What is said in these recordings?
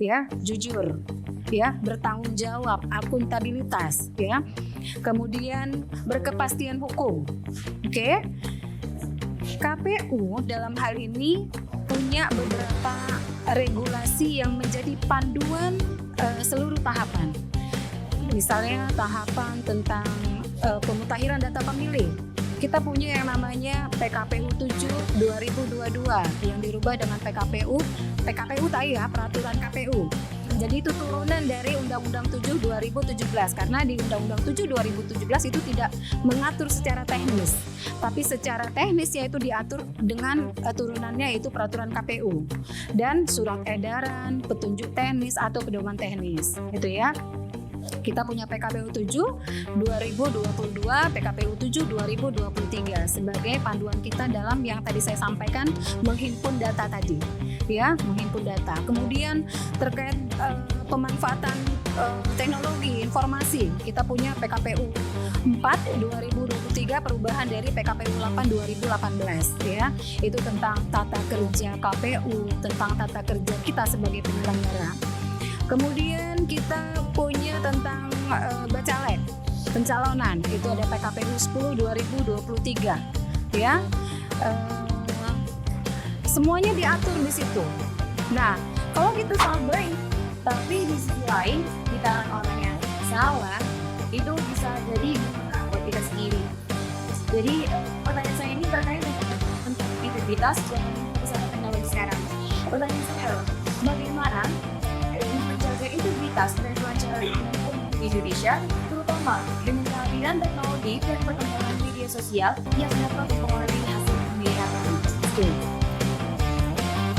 ya, jujur, ya, bertanggung jawab, akuntabilitas, ya. Kemudian berkepastian hukum. Oke. KPU dalam hal ini punya beberapa regulasi yang menjadi panduan seluruh tahapan. Misalnya tahapan tentang pemutakhiran data pemilih. Kita punya yang namanya PKPU 7 2022 yang dirubah dengan PKPU tadi ya, peraturan KPU. Jadi itu turunan dari Undang-Undang 7 2017 karena di Undang-Undang 7 2017 itu tidak mengatur secara teknis. Tapi secara teknis yaitu diatur dengan turunannya yaitu peraturan KPU dan surat edaran, petunjuk teknis atau pedoman teknis. Itu ya. Kita punya PKPU 7 2022, PKPU 7 2023 sebagai panduan kita dalam yang tadi saya sampaikan menghimpun data tadi, ya, menghimpun data. Kemudian terkait pemanfaatan teknologi informasi, kita punya PKPU 4 2023 perubahan dari PKPU 8 2018, ya. Itu tentang tata kerja KPU, tentang tata kerja kita sebagai penyelenggara. Kemudian kita punya tentang bacalek, pencalonan, itu ada PKPU 10 2023, ya. Semuanya diatur di situ. Nah, kalau kita sangat baik, tapi di sisi lain di tangan orang yang salah, itu bisa jadi buat kita sendiri. Jadi pertanyaan saya ini terkait dengan integritas dan perusahaan teknologi sekarang. Pertanyaan saya adalah, bagaimana menjaga integritas dan kelancaran hukum di Indonesia, terutama dengan kehadiran teknologi dan perkembangan media sosial yang dapat mempengaruhi hasil pemilihan.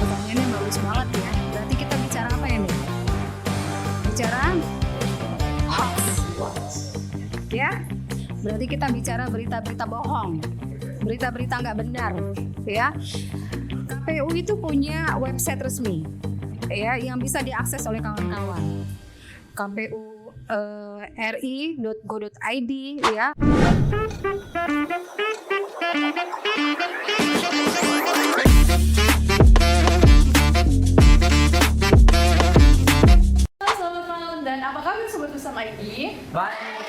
Pertanyaannya bagus banget ya. Berarti kita bicara apa ya nih? Bicara hoax, ya? Berarti kita bicara berita-berita bohong, berita-berita nggak benar, ya? KPU itu punya website resmi, ya, yang bisa diakses oleh kawan-kawan. KPU ri.go.id, ya. Selamat malam dan apa kabar Sobat Bersama ID? Baik.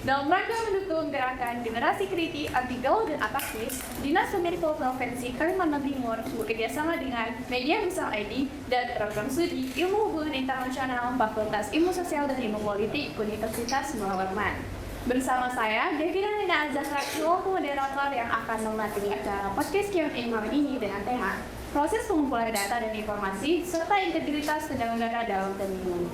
Dalam rangka mendukung gerakan generasi kritis, anti gaul dan aktivis, Dinas Kominfo Provinsi Kalimantan Timur bekerjasama dengan Media Misal ID dan program studi Ilmu Hubungan Internasional Fakultas Ilmu Sosial dan Ilmu Politik Universitas Muhammadiyah. Bersama saya, Devina Lina Azahra, moderator yang akan melatih acara podcast Q&A malam ini dengan tema proses pengumpulan data dan informasi serta integritas penyelenggara dalam pemilu.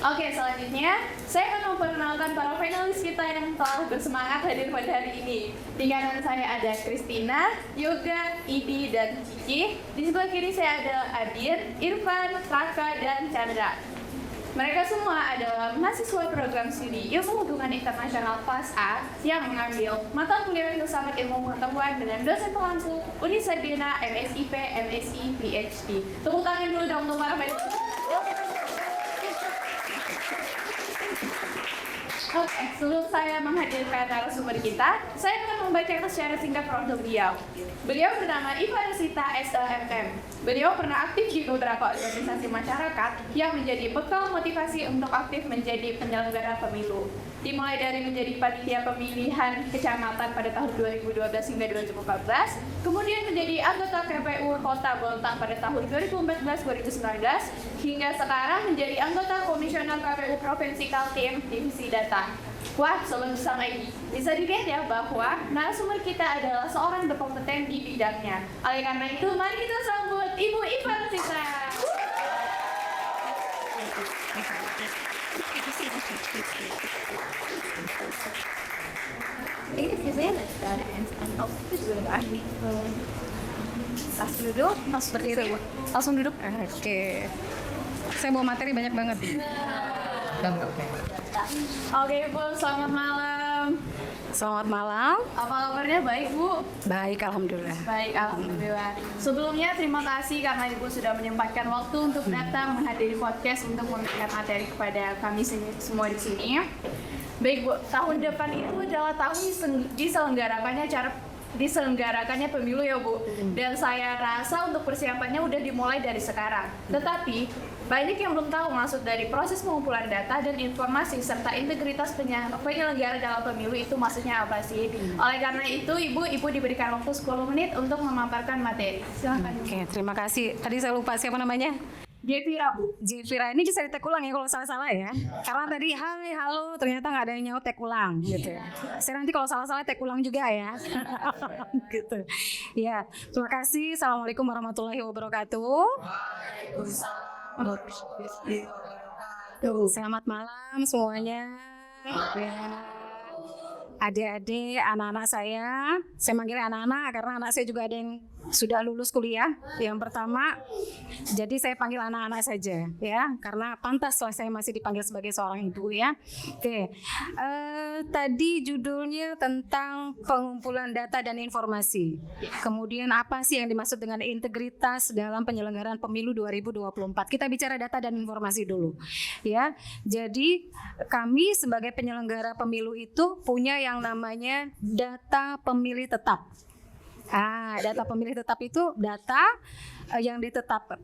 Oke, selanjutnya saya akan memperkenalkan para finalis kita yang telah bersemangat hadir pada hari ini. Di kanan saya ada Christina, Yoga, Idi, dan Cici. Di sebelah kiri saya ada Adit, Irfan, Raka, dan Chandra. Mereka semua adalah mahasiswa program studi Ilmu Hubungan Internasional Kelas A yang mengambil mata kuliah Filsafat Ilmu Pengetahuan dengan dosen pelangsung Unisardina MSIP, MSI, PhD. Tepuk tangan dulu dong untuk para finalis. Oke, sebelum saya menghadirkan narasumber kita, saya akan membacakan secara singkat profil beliau. Beliau bernama Iva Resita SLMM. Beliau pernah aktif di beberapa organisasi masyarakat yang menjadi bekal motivasi untuk aktif menjadi penyelenggara pemilu. Dimulai dari menjadi panitia pemilihan kecamatan pada tahun 2012 hingga 2014, kemudian menjadi anggota KPU Kota Bontang pada tahun 2014-2019, hingga sekarang menjadi anggota Komisioner KPU Provinsi Kaltim Divisi Data. Wah, Sobat Bersama ini bisa dilihat ya bahwa narasumber kita adalah seorang berkompeten di bidangnya. Oleh karena itu, mari kita sambut Ibu Iva Resita. Langsung duduk. Oke. Saya bawa materi banyak banget. Oke, Bu, selamat malam. Selamat malam. Apa kabarnya? Baik, Bu? Baik, alhamdulillah. Baik, alhamdulillah. Sebelumnya terima kasih karena Ibu sudah menyempatkan waktu untuk datang menghadiri podcast untuk memberikan materi kepada kami semua di sini. Baik, Bu, tahun depan itu adalah tahun diselenggarakannya acara diselenggarakannya pemilu ya Bu. Dan saya rasa untuk persiapannya udah dimulai dari sekarang. Tetapi banyak yang belum tahu maksud dari proses pengumpulan data dan informasi serta integritas penyelenggara dalam pemilu itu maksudnya apa sih. Oleh karena itu Ibu diberikan waktu 10 menit untuk memaparkan materi. Silakan. Oke, terima kasih. Tadi saya lupa siapa namanya? Jevira Bu. Jevira, ini bisa ditek ulang ya kalau salah-salah ya. Karena tadi hai, halo, ternyata nggak ada yang nyaut tek ulang gitu. Saya nanti kalau salah-salah tek ulang juga ya. Gitu. Ya, terima kasih. Assalamualaikum warahmatullahi wabarakatuh. Selamat malam semuanya. Ya. Adik-adik, anak-anak saya manggilnya anak-anak karena anak saya juga ada yang sudah lulus kuliah yang pertama, jadi saya panggil anak-anak saja ya, karena pantas lah saya masih dipanggil sebagai seorang ibu ya. Oke, tadi judulnya tentang pengumpulan data dan informasi. Kemudian apa sih yang dimaksud dengan integritas dalam penyelenggaraan pemilu 2024? Kita bicara data dan informasi dulu ya. Jadi kami sebagai penyelenggara pemilu itu punya yang namanya data pemilih tetap. Data pemilih tetap itu data yang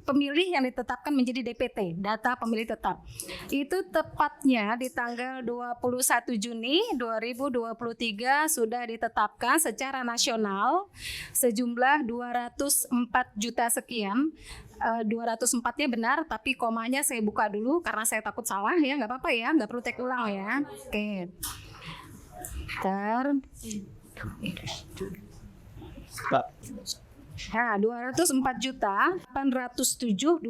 pemilih yang ditetapkan menjadi DPT, data pemilih tetap. Itu tepatnya di tanggal 21 Juni 2023 sudah ditetapkan secara nasional sejumlah 204 juta sekian. 204-nya benar, tapi komanya saya buka dulu karena saya takut salah ya, nggak apa-apa ya, nggak perlu tek ulang ya. Oke. Pak. Nah, 204.807.222.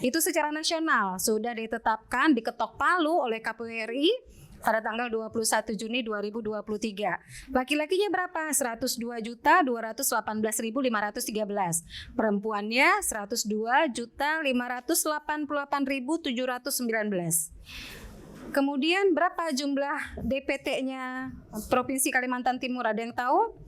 Itu secara nasional sudah ditetapkan, diketok palu oleh KPU RI pada tanggal 21 Juni 2023. Laki-lakinya berapa? 102.218.513. Perempuannya 102.588.719. Kemudian berapa jumlah DPT-nya Provinsi Kalimantan Timur, ada yang tahu?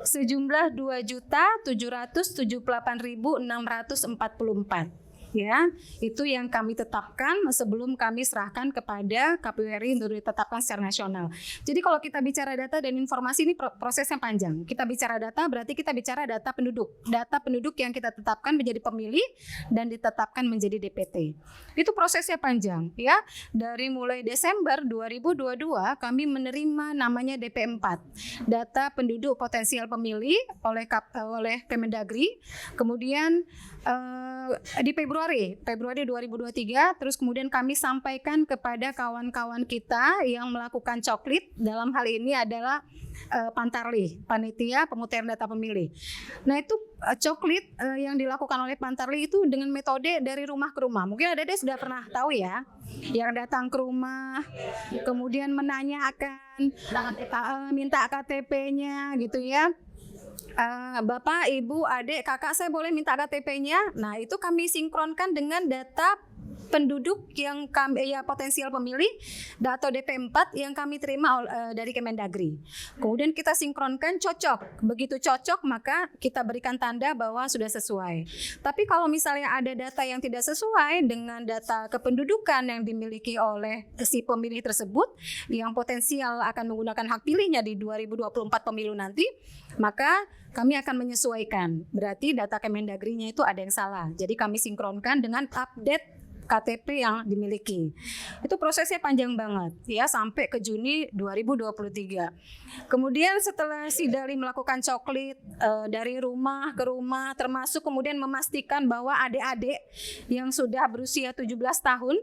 Sejumlah 2.778.644. Ya, itu yang kami tetapkan sebelum kami serahkan kepada KPU RI untuk ditetapkan secara nasional. Jadi kalau kita bicara data dan informasi ini prosesnya panjang. Kita bicara data berarti kita bicara data penduduk. Data penduduk yang kita tetapkan menjadi pemilih dan ditetapkan menjadi DPT. Itu prosesnya panjang ya. Dari mulai Desember 2022 kami menerima namanya DP4. Data penduduk potensial pemilih oleh Kemendagri. Kemudian di Februari 2023, terus kemudian kami sampaikan kepada kawan-kawan kita yang melakukan coklit, dalam hal ini adalah Pantarli, Panitia Pemutahiran Data Pemilih. Nah itu coklit yang dilakukan oleh Pantarli itu dengan metode dari rumah ke rumah. Mungkin ada sudah pernah tahu ya, yang datang ke rumah, kemudian menanyakan, minta KTP-nya gitu ya. Bapak, Ibu, Adik, Kakak, saya boleh minta KTP-nya. Nah, itu kami sinkronkan dengan data penduduk yang kami potensial pemilih atau DP4 yang kami terima dari Kemendagri. Kemudian kita sinkronkan cocok. Begitu cocok maka kita berikan tanda bahwa sudah sesuai. Tapi kalau misalnya ada data yang tidak sesuai dengan data kependudukan yang dimiliki oleh si pemilih tersebut yang potensial akan menggunakan hak pilihnya di 2024 pemilu nanti, maka kami akan menyesuaikan. Berarti data Kemendagri-nya itu ada yang salah. Jadi kami sinkronkan dengan update KTP yang dimiliki. Itu prosesnya panjang banget ya, sampai ke Juni 2023. Kemudian setelah si Dali melakukan coklit dari rumah ke rumah, termasuk kemudian memastikan bahwa adik-adik yang sudah berusia 17 tahun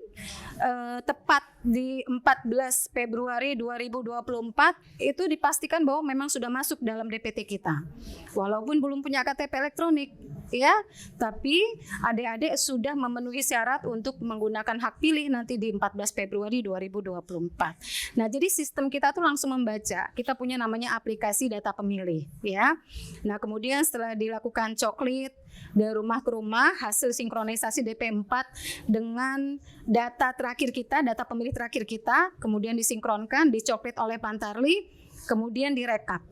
tepat di 14 Februari 2024 itu dipastikan bahwa memang sudah masuk dalam DPT kita. Walaupun belum punya KTP elektronik ya, tapi adik-adik sudah memenuhi syarat untuk menggunakan hak pilih nanti di 14 Februari 2024. Nah, jadi sistem kita tuh langsung membaca. Kita punya namanya aplikasi data pemilih ya. Nah, kemudian setelah dilakukan coklit dari rumah ke rumah, hasil sinkronisasi DP4 dengan data terakhir kita, data pemilih terakhir kita, kemudian disinkronkan, dicoklit oleh Pantarli, kemudian direkap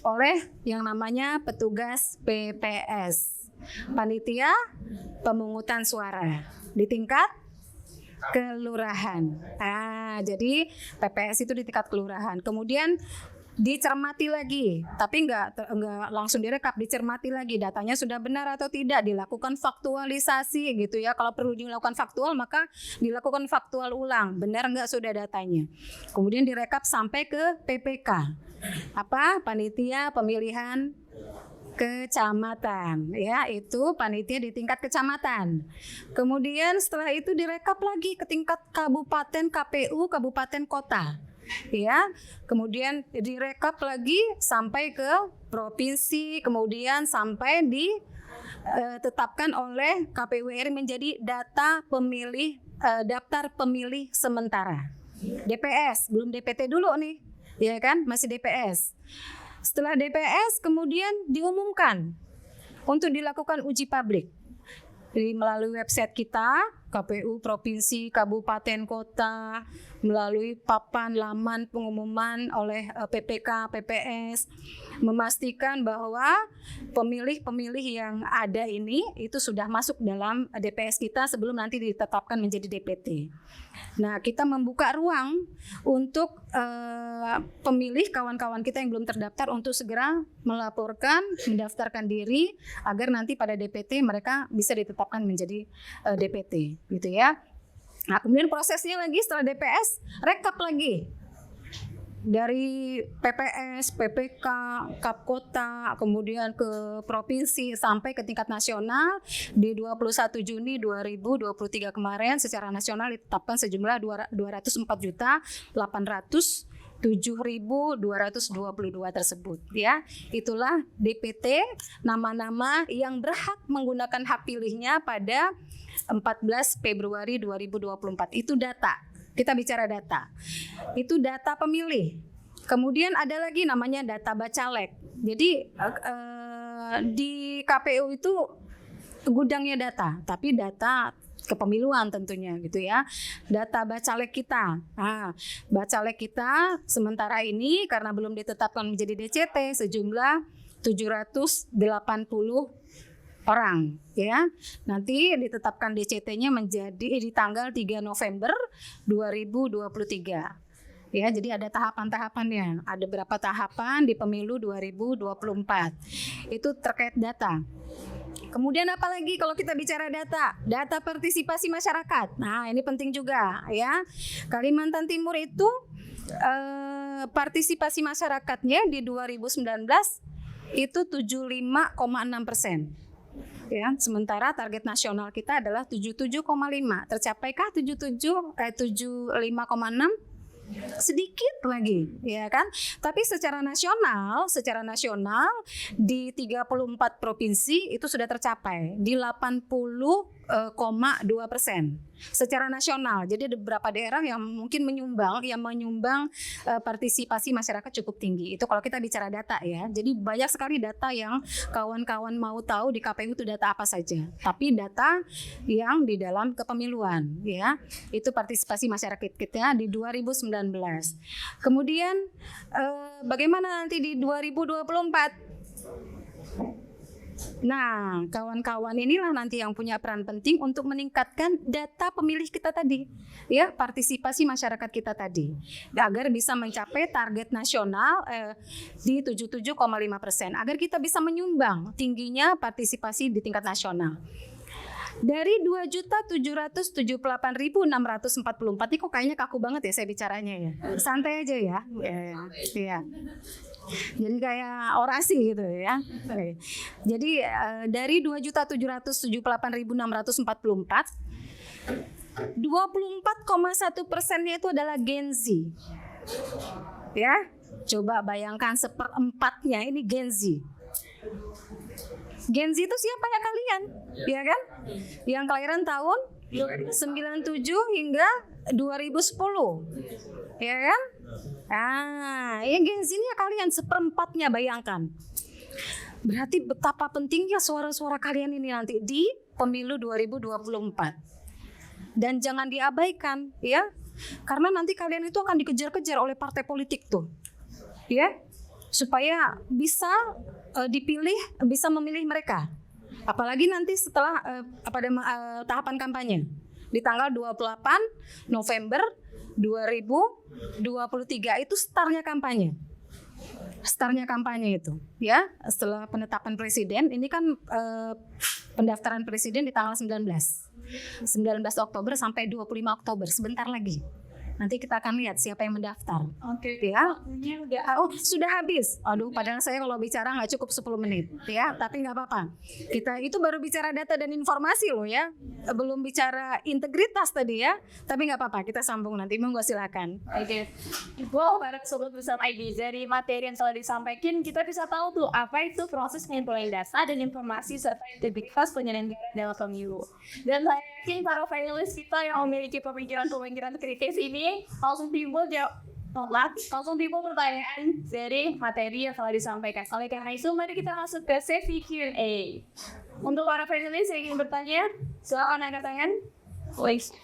oleh yang namanya petugas PPS, Panitia Pemungutan Suara di tingkat kelurahan. Jadi PPS itu di tingkat kelurahan. Kemudian dicermati lagi, tapi nggak langsung direkap, dicermati lagi datanya sudah benar atau tidak, dilakukan faktualisasi gitu ya. Kalau perlu dilakukan faktual maka dilakukan faktual ulang, benar nggak sudah datanya. Kemudian direkap sampai ke PPK, panitia pemilihan kecamatan, ya, itu panitia di tingkat kecamatan. Kemudian setelah itu direkap lagi ke tingkat kabupaten, KPU kabupaten kota, ya. Kemudian direkap lagi sampai ke provinsi, kemudian sampai ditetapkan oleh KPU RI menjadi daftar pemilih sementara. DPS, belum DPT dulu nih, ya kan, masih DPS. Setelah DPS kemudian diumumkan untuk dilakukan uji publik melalui website kita, KPU provinsi, kabupaten, kota, melalui papan laman pengumuman oleh PPK, PPS, memastikan bahwa pemilih-pemilih yang ada ini itu sudah masuk dalam DPS kita sebelum nanti ditetapkan menjadi DPT. Nah, kita membuka ruang untuk pemilih kawan-kawan kita yang belum terdaftar untuk segera melaporkan, mendaftarkan diri agar nanti pada DPT mereka bisa ditetapkan menjadi DPT, gitu ya. Nah, kemudian prosesnya lagi setelah DPS, rekap lagi dari PPS, PPK, Kap Kota, kemudian ke provinsi sampai ke tingkat nasional. Di 21 Juni 2023 kemarin secara nasional ditetapkan sejumlah 204.807.222 tersebut, ya. Itulah DPT, nama-nama yang berhak menggunakan hak pilihnya pada 14 Februari 2024. Itu data. Kita bicara data. Itu data pemilih. Kemudian ada lagi namanya data bacalek. Jadi di KPU itu gudangnya data, tapi data kepemiluan tentunya gitu ya. Data bacalek kita. Nah, bacalek kita sementara ini karena belum ditetapkan menjadi DCT sejumlah 780 orang, ya. Nanti ditetapkan DCT-nya menjadi di tanggal 3 November 2023. Ya, jadi ada tahapan-tahapannya. Ada berapa tahapan di pemilu 2024. Itu terkait data. Kemudian apa lagi kalau kita bicara data? Data partisipasi masyarakat. Nah, ini penting juga, ya. Kalimantan Timur itu partisipasi masyarakatnya di 2019 itu 75,6%. Ya, sementara target nasional kita adalah 77,5. Tercapaikah 75,6? Sedikit lagi, ya kan? Tapi secara nasional di 34 provinsi itu sudah tercapai di 80,2% secara nasional. Jadi ada beberapa daerah yang mungkin menyumbang partisipasi masyarakat cukup tinggi. Itu kalau kita bicara data, ya. Jadi banyak sekali data yang kawan-kawan mau tahu di KPU itu data apa saja. Tapi data yang di dalam kepemiluan, ya. Itu partisipasi masyarakat kita di 2019. Kemudian bagaimana nanti di 2024? Nah, kawan-kawan inilah nanti yang punya peran penting untuk meningkatkan data pemilih kita tadi, ya, partisipasi masyarakat kita tadi, agar bisa mencapai target nasional di 77,5%, agar kita bisa menyumbang tingginya partisipasi di tingkat nasional. Dari 2.778.644, ini kok kayaknya kaku banget ya saya bicaranya ya. Santai aja ya. Iya. Jadi kayak orasi gitu ya. Jadi dari 2.778.644, 24,1%-nya itu adalah Gen Z. Ya, coba bayangkan 1/4-nya ini Gen Z. Gen Z itu siapa ya kalian? Ya kan? Yang kelahiran tahun 97 hingga 2010. Ya kan? Ya Gen Z ini ya kalian 1/4-nya, bayangkan. Berarti betapa pentingnya suara-suara kalian ini nanti di pemilu 2024. Dan jangan diabaikan, ya. Karena nanti kalian itu akan dikejar-kejar oleh partai politik tuh. Ya. Supaya bisa dipilih, bisa memilih mereka. Apalagi nanti setelah pada tahapan kampanye di tanggal 28 November 2023 itu startnya kampanye. startnya kampanye itu, ya. Setelah penetapan presiden, ini kan pendaftaran presiden di tanggal 19 Oktober sampai 25 Oktober, sebentar lagi. Nanti kita akan lihat siapa yang mendaftar. Oke. Ya. Waktunya udah Sudah habis. Aduh, padahal saya kalau bicara nggak cukup 10 menit, ya. Tapi nggak apa-apa. Kita itu baru bicara data dan informasi loh ya. Belum bicara integritas tadi ya. Tapi nggak apa-apa, kita sambung nanti. Monggo silakan. Oke. Wow, para sobat bersama ID, dari materi yang telah disampaikan kita bisa tahu tuh apa itu proses pengumpulan data dan informasi serta integritas penyelenggara dalam pemilu. Dan saya yakin para panelis kita yang memiliki pemikiran-pemikiran kritis ini langsung timbul pertanyaan dari materi yang telah disampaikan. Oleh karena itu, mari kita masuk ke sesi Q&A. Untuk para panelis yang ingin bertanya, silakan angkat tangan. Please.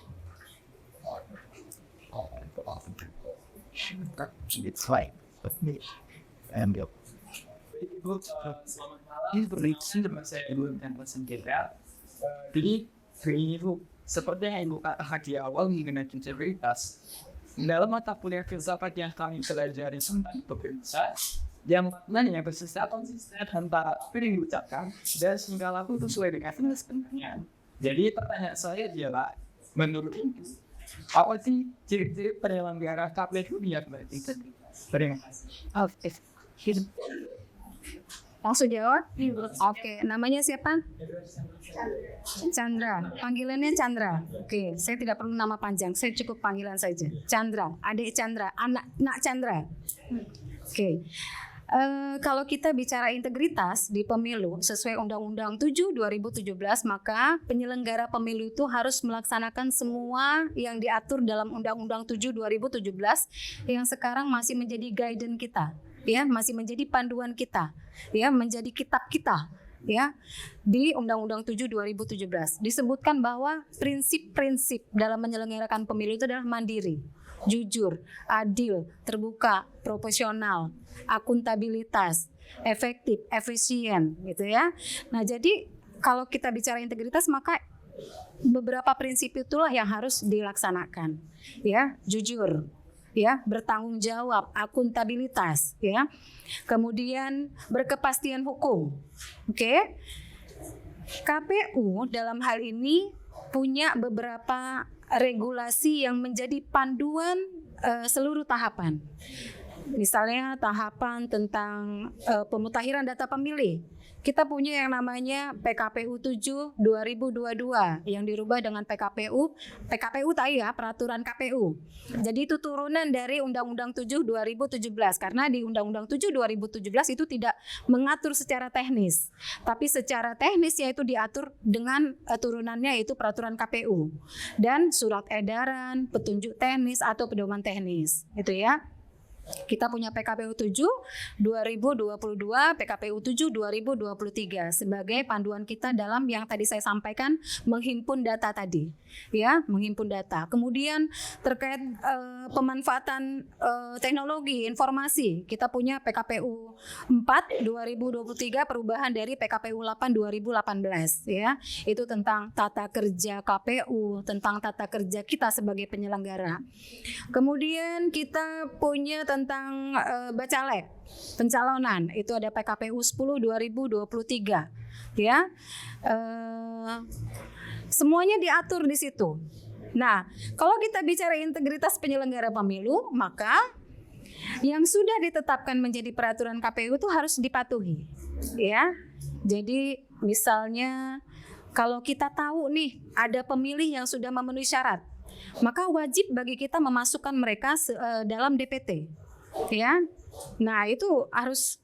It's fine with me. And go. Ini berisi saya belum dan pesan kita. Jadi itu seperti yang buka di awal mengenai integritas. Dalam mata kuliah filsafat yang kami pelajari tentang pemirsa, yang mana yang bersifat konsisten antara apa yang diucapkan dan segala itu sesuai dengan sebenarnya. Jadi pertanyaan saya adalah, menurut apa sih ciri-ciri penyelenggara KPU biar berarti? Terima kasih. Langsung jawab? Oke, namanya siapa? Chandra. Panggilannya Chandra. Oke, saya tidak perlu nama panjang, saya cukup panggilan saja. Chandra, adik Chandra, anak Chandra. Oke. Kalau kita bicara integritas di pemilu sesuai Undang-Undang 7 2017, maka penyelenggara pemilu itu harus melaksanakan semua yang diatur dalam Undang-Undang 7 2017 yang sekarang masih menjadi guidance kita, ya, masih menjadi panduan kita, ya, menjadi kitab kita, ya. Di Undang-Undang 7 2017 disebutkan bahwa prinsip-prinsip dalam menyelenggarakan pemilu itu adalah mandiri, jujur, adil, terbuka, proporsional, akuntabilitas, efektif, efisien, gitu ya. Nah, jadi kalau kita bicara integritas, maka beberapa prinsip itulah yang harus dilaksanakan, ya, jujur, ya, bertanggung jawab, akuntabilitas, ya, kemudian berkepastian hukum. Oke. KPU dalam hal ini punya beberapa regulasi yang menjadi panduan seluruh tahapan. Misalnya tahapan tentang pemutakhiran data pemilih. Kita punya yang namanya PKPU 7 2022 yang dirubah dengan PKPU tadi ya, peraturan KPU. Jadi itu turunan dari Undang-Undang 7 2017 karena di Undang-Undang 7 2017 itu tidak mengatur secara teknis. Tapi secara teknisnya itu diatur dengan turunannya yaitu peraturan KPU dan surat edaran, petunjuk teknis atau pedoman teknis. Itu ya. Kita punya PKPU 7 2022, PKPU 7 2023 sebagai panduan kita dalam yang tadi saya sampaikan menghimpun data tadi, ya, menghimpun data. Kemudian terkait pemanfaatan teknologi informasi, kita punya PKPU 4 2023 perubahan dari PKPU 8 2018, ya. Itu tentang tata kerja KPU, tentang tata kerja kita sebagai penyelenggara. Kemudian kita punya tentang bacalek pencalonan, itu ada PKPU 10 2023, ya. Semuanya diatur di situ. Nah, kalau kita bicara integritas penyelenggara pemilu, maka yang sudah ditetapkan menjadi peraturan KPU itu harus dipatuhi, ya. Jadi misalnya kalau kita tahu nih ada pemilih yang sudah memenuhi syarat, maka wajib bagi kita memasukkan mereka dalam DPT, ya. Nah, itu harus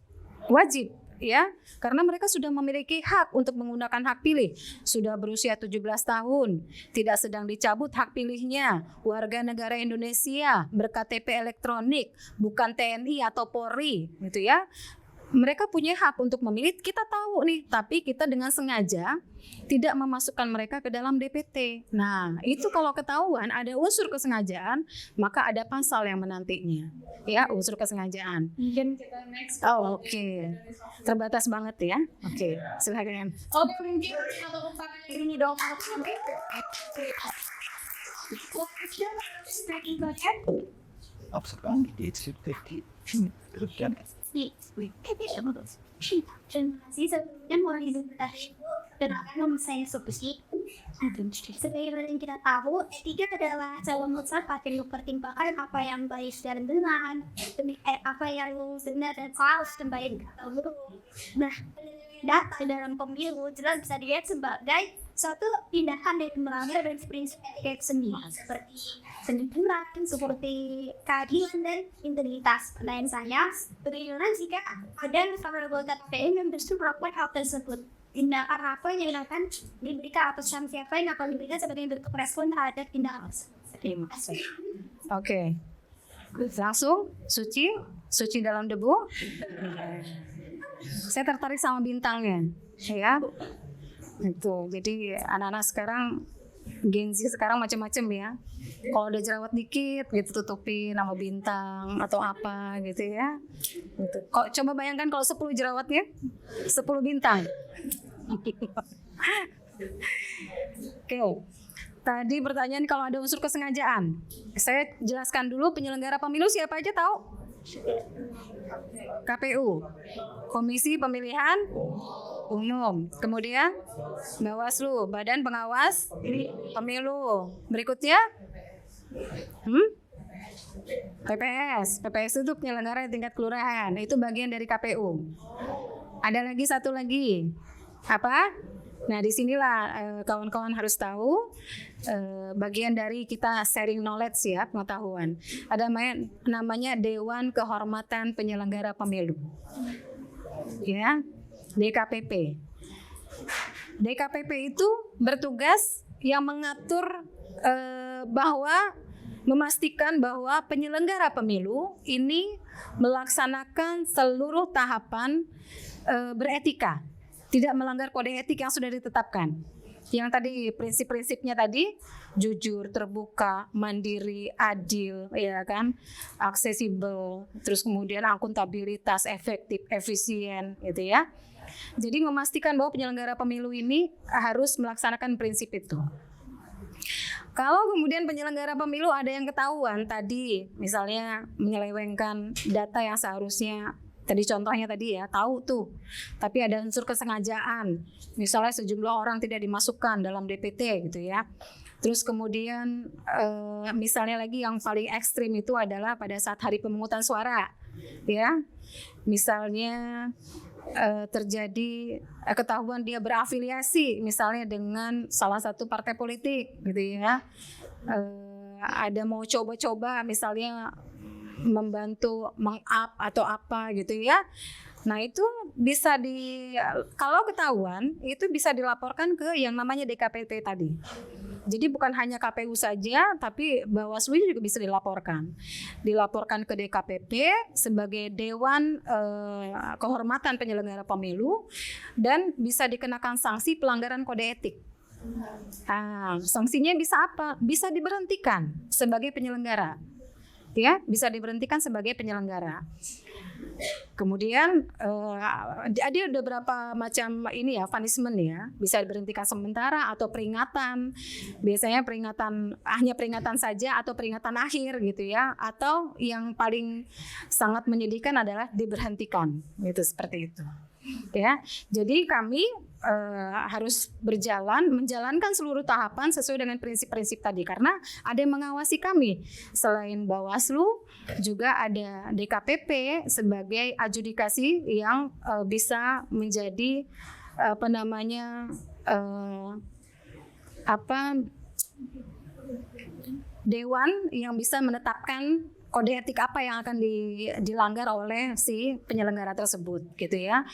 wajib, ya, karena mereka sudah memiliki hak untuk menggunakan hak pilih, sudah berusia 17 tahun, tidak sedang dicabut hak pilihnya, warga negara Indonesia, berKTP elektronik, bukan TNI atau Polri, gitu ya. Mereka punya hak untuk memilih, kita tahu nih, tapi kita dengan sengaja tidak memasukkan mereka ke dalam DPT. Nah, itu kalau ketahuan ada unsur kesengajaan, maka ada pasal yang menantinya, ya, unsur kesengajaan. Mungkin kita next. Oh, oke. Terbatas banget ya. Oke, silakan. Oke, mungkin atau pertanyaan ini dong. Sebenarnya mulai dari kenapa saya seperti sebagai yang kita tahu, etika adalah calon besar pakai mempertimbangkan apa yang baik dan benar, apa yang benar dan salah dan baik. Nah, data dalam pemilu jelas bisa dilihat sebagai suatu tindakan yang melanggar prinsip etika sendiri, seperti kejujuran, seperti keadilan dan integritas. Pertanyaan saya, bagaimana jika ada anggota KPU yang justru melakukan hal tersebut? Tindakan apa yang akan diberikan atau sanksi apa yang akan diberikan sebagai bentuk respon terhadap tindakan tersebut? Oke. Langsung, Suci dalam debu. Saya tertarik sama bintangnya, ya. Itu. Jadi anak-anak sekarang, Gen Z sekarang macam-macam ya. Kalau ada jerawat dikit, gitu tutupi nama bintang atau apa gitu ya. Gitu. Kok coba bayangkan kalau 10 jerawatnya, 10 bintang. Oke. Tadi pertanyaan kalau ada unsur kesengajaan. Saya jelaskan dulu penyelenggara pemilu siapa aja tahu? KPU, Komisi Pemilihan Umum, kemudian Bawaslu, Badan Pengawas Pemilu. Berikutnya PPS itu penyelenggara tingkat kelurahan, itu bagian dari KPU. Ada lagi satu lagi, apa? Nah, disinilah kawan-kawan harus tahu bagian dari kita sharing knowledge ya, pengetahuan. Ada namanya Dewan Kehormatan Penyelenggara Pemilu, ya, DKPP. DKPP itu bertugas yang mengatur bahwa memastikan bahwa penyelenggara pemilu ini melaksanakan seluruh tahapan beretika, tidak melanggar kode etik yang sudah ditetapkan. Yang tadi prinsip-prinsipnya tadi jujur, terbuka, mandiri, adil, ya kan, aksesibel, terus kemudian akuntabilitas, efektif, efisien, gitu ya. Jadi memastikan bahwa penyelenggara pemilu ini harus melaksanakan prinsip itu. Kalau kemudian penyelenggara pemilu ada yang ketahuan tadi, misalnya menyelewengkan data yang seharusnya, tadi contohnya tadi ya, tahu tuh, tapi ada unsur kesengajaan, misalnya sejumlah orang tidak dimasukkan dalam DPT gitu ya. Terus kemudian misalnya lagi yang paling ekstrim itu adalah pada saat hari pemungutan suara, ya, misalnya terjadi ketahuan dia berafiliasi misalnya dengan salah satu partai politik gitu ya, ada mau coba-coba misalnya membantu meng-up atau apa gitu ya. Nah itu bisa kalau ketahuan itu bisa dilaporkan ke yang namanya DKPP tadi. Jadi bukan hanya KPU saja, tapi Bawaslu juga bisa dilaporkan ke DKPP sebagai Dewan Kehormatan Penyelenggara Pemilu dan bisa dikenakan sanksi pelanggaran kode etik. Nah, sanksinya bisa apa? Bisa diberhentikan sebagai penyelenggara. Ya, bisa diberhentikan sebagai penyelenggara. Kemudian ada beberapa macam ini ya, punishment ya, bisa diberhentikan sementara atau peringatan. Biasanya hanya peringatan saja atau peringatan akhir gitu ya, atau yang paling sangat menyedihkan adalah diberhentikan, gitu seperti itu. Ya, jadi kami harus menjalankan seluruh tahapan sesuai dengan prinsip-prinsip tadi karena ada yang mengawasi kami. Selain Bawaslu juga ada DKPP sebagai adjudikasi yang bisa menjadi dewan yang bisa menetapkan kode etik apa yang akan dilanggar oleh si penyelenggara tersebut gitu ya.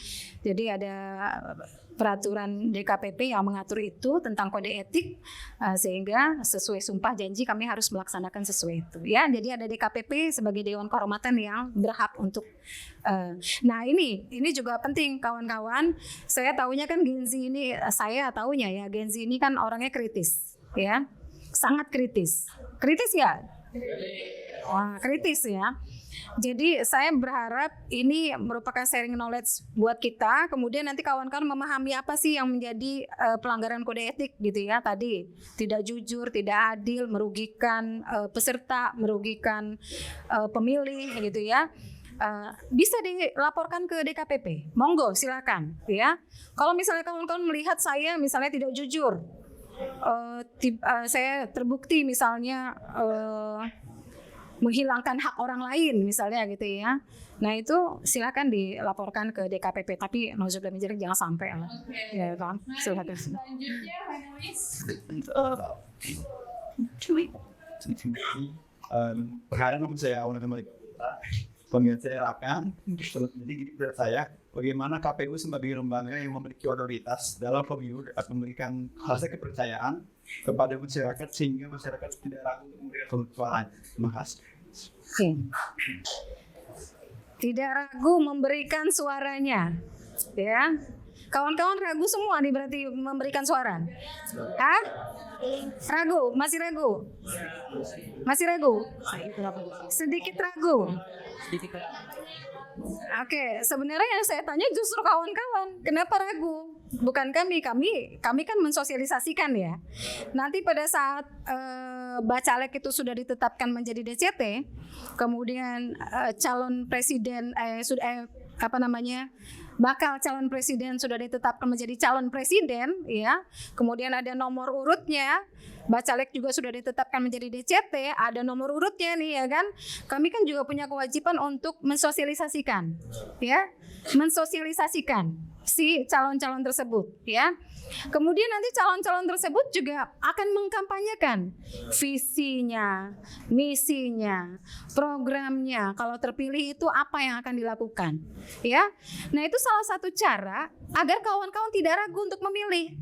Jadi ada peraturan DKPP yang mengatur itu tentang kode etik sehingga sesuai sumpah janji kami harus melaksanakan sesuai itu ya. Jadi ada DKPP sebagai Dewan Kehormatan yang berhak untuk nah ini juga penting kawan-kawan. Saya taunya kan Gen Z ini, Gen Z ini kan orangnya kritis ya. Sangat kritis. Kritis ya? Wah, kritis ya. Jadi saya berharap ini merupakan sharing knowledge buat kita. Kemudian nanti kawan-kawan memahami apa sih yang menjadi pelanggaran kode etik gitu ya. Tadi tidak jujur, tidak adil, merugikan peserta, merugikan pemilih gitu ya. bisa dilaporkan ke DKPP. Monggo, silakan, ya. Kalau misalnya kawan-kawan melihat saya misalnya tidak jujur, saya terbukti misalnya menghilangkan hak orang lain misalnya gitu ya. Nah itu silakan dilaporkan ke DKPP, tapi nauzubillah min dzalik jangan sampai lah. Ya kan, silakan. Selanjutnya, panelis. Sekarang saya awalnya kembali pengen saya akan jadi menurut saya bagaimana KPU sebagai lembaga yang memiliki otoritas dalam pemilu dapat memberikan rasa kepercayaan kepada masyarakat sehingga masyarakat tidak ragu untuk memberikan suara. Terima kasih. Oke. Tidak ragu memberikan suaranya, ya. Kawan-kawan ragu semua nih berarti memberikan suara. Hah? Ragu? Masih ragu? Masih ragu? Sedikit ragu. Oke, sebenarnya yang saya tanya justru kawan-kawan, kenapa ragu? Bukan kami kan mensosialisasikan ya. Nanti pada saat bacalek itu sudah ditetapkan menjadi DCT, kemudian calon presiden bakal calon presiden sudah ditetapkan menjadi calon presiden, ya. Kemudian ada nomor urutnya. Bacalek juga sudah ditetapkan menjadi DCT, ada nomor urutnya nih ya kan. Kami kan juga punya kewajiban untuk mensosialisasikan, ya. Mensosialisasikan si calon-calon tersebut, ya. Kemudian nanti calon-calon tersebut juga akan mengkampanyekan visinya, misinya, programnya. Kalau terpilih itu apa yang akan dilakukan, ya. Nah, itu salah satu cara agar kawan-kawan tidak ragu untuk memilih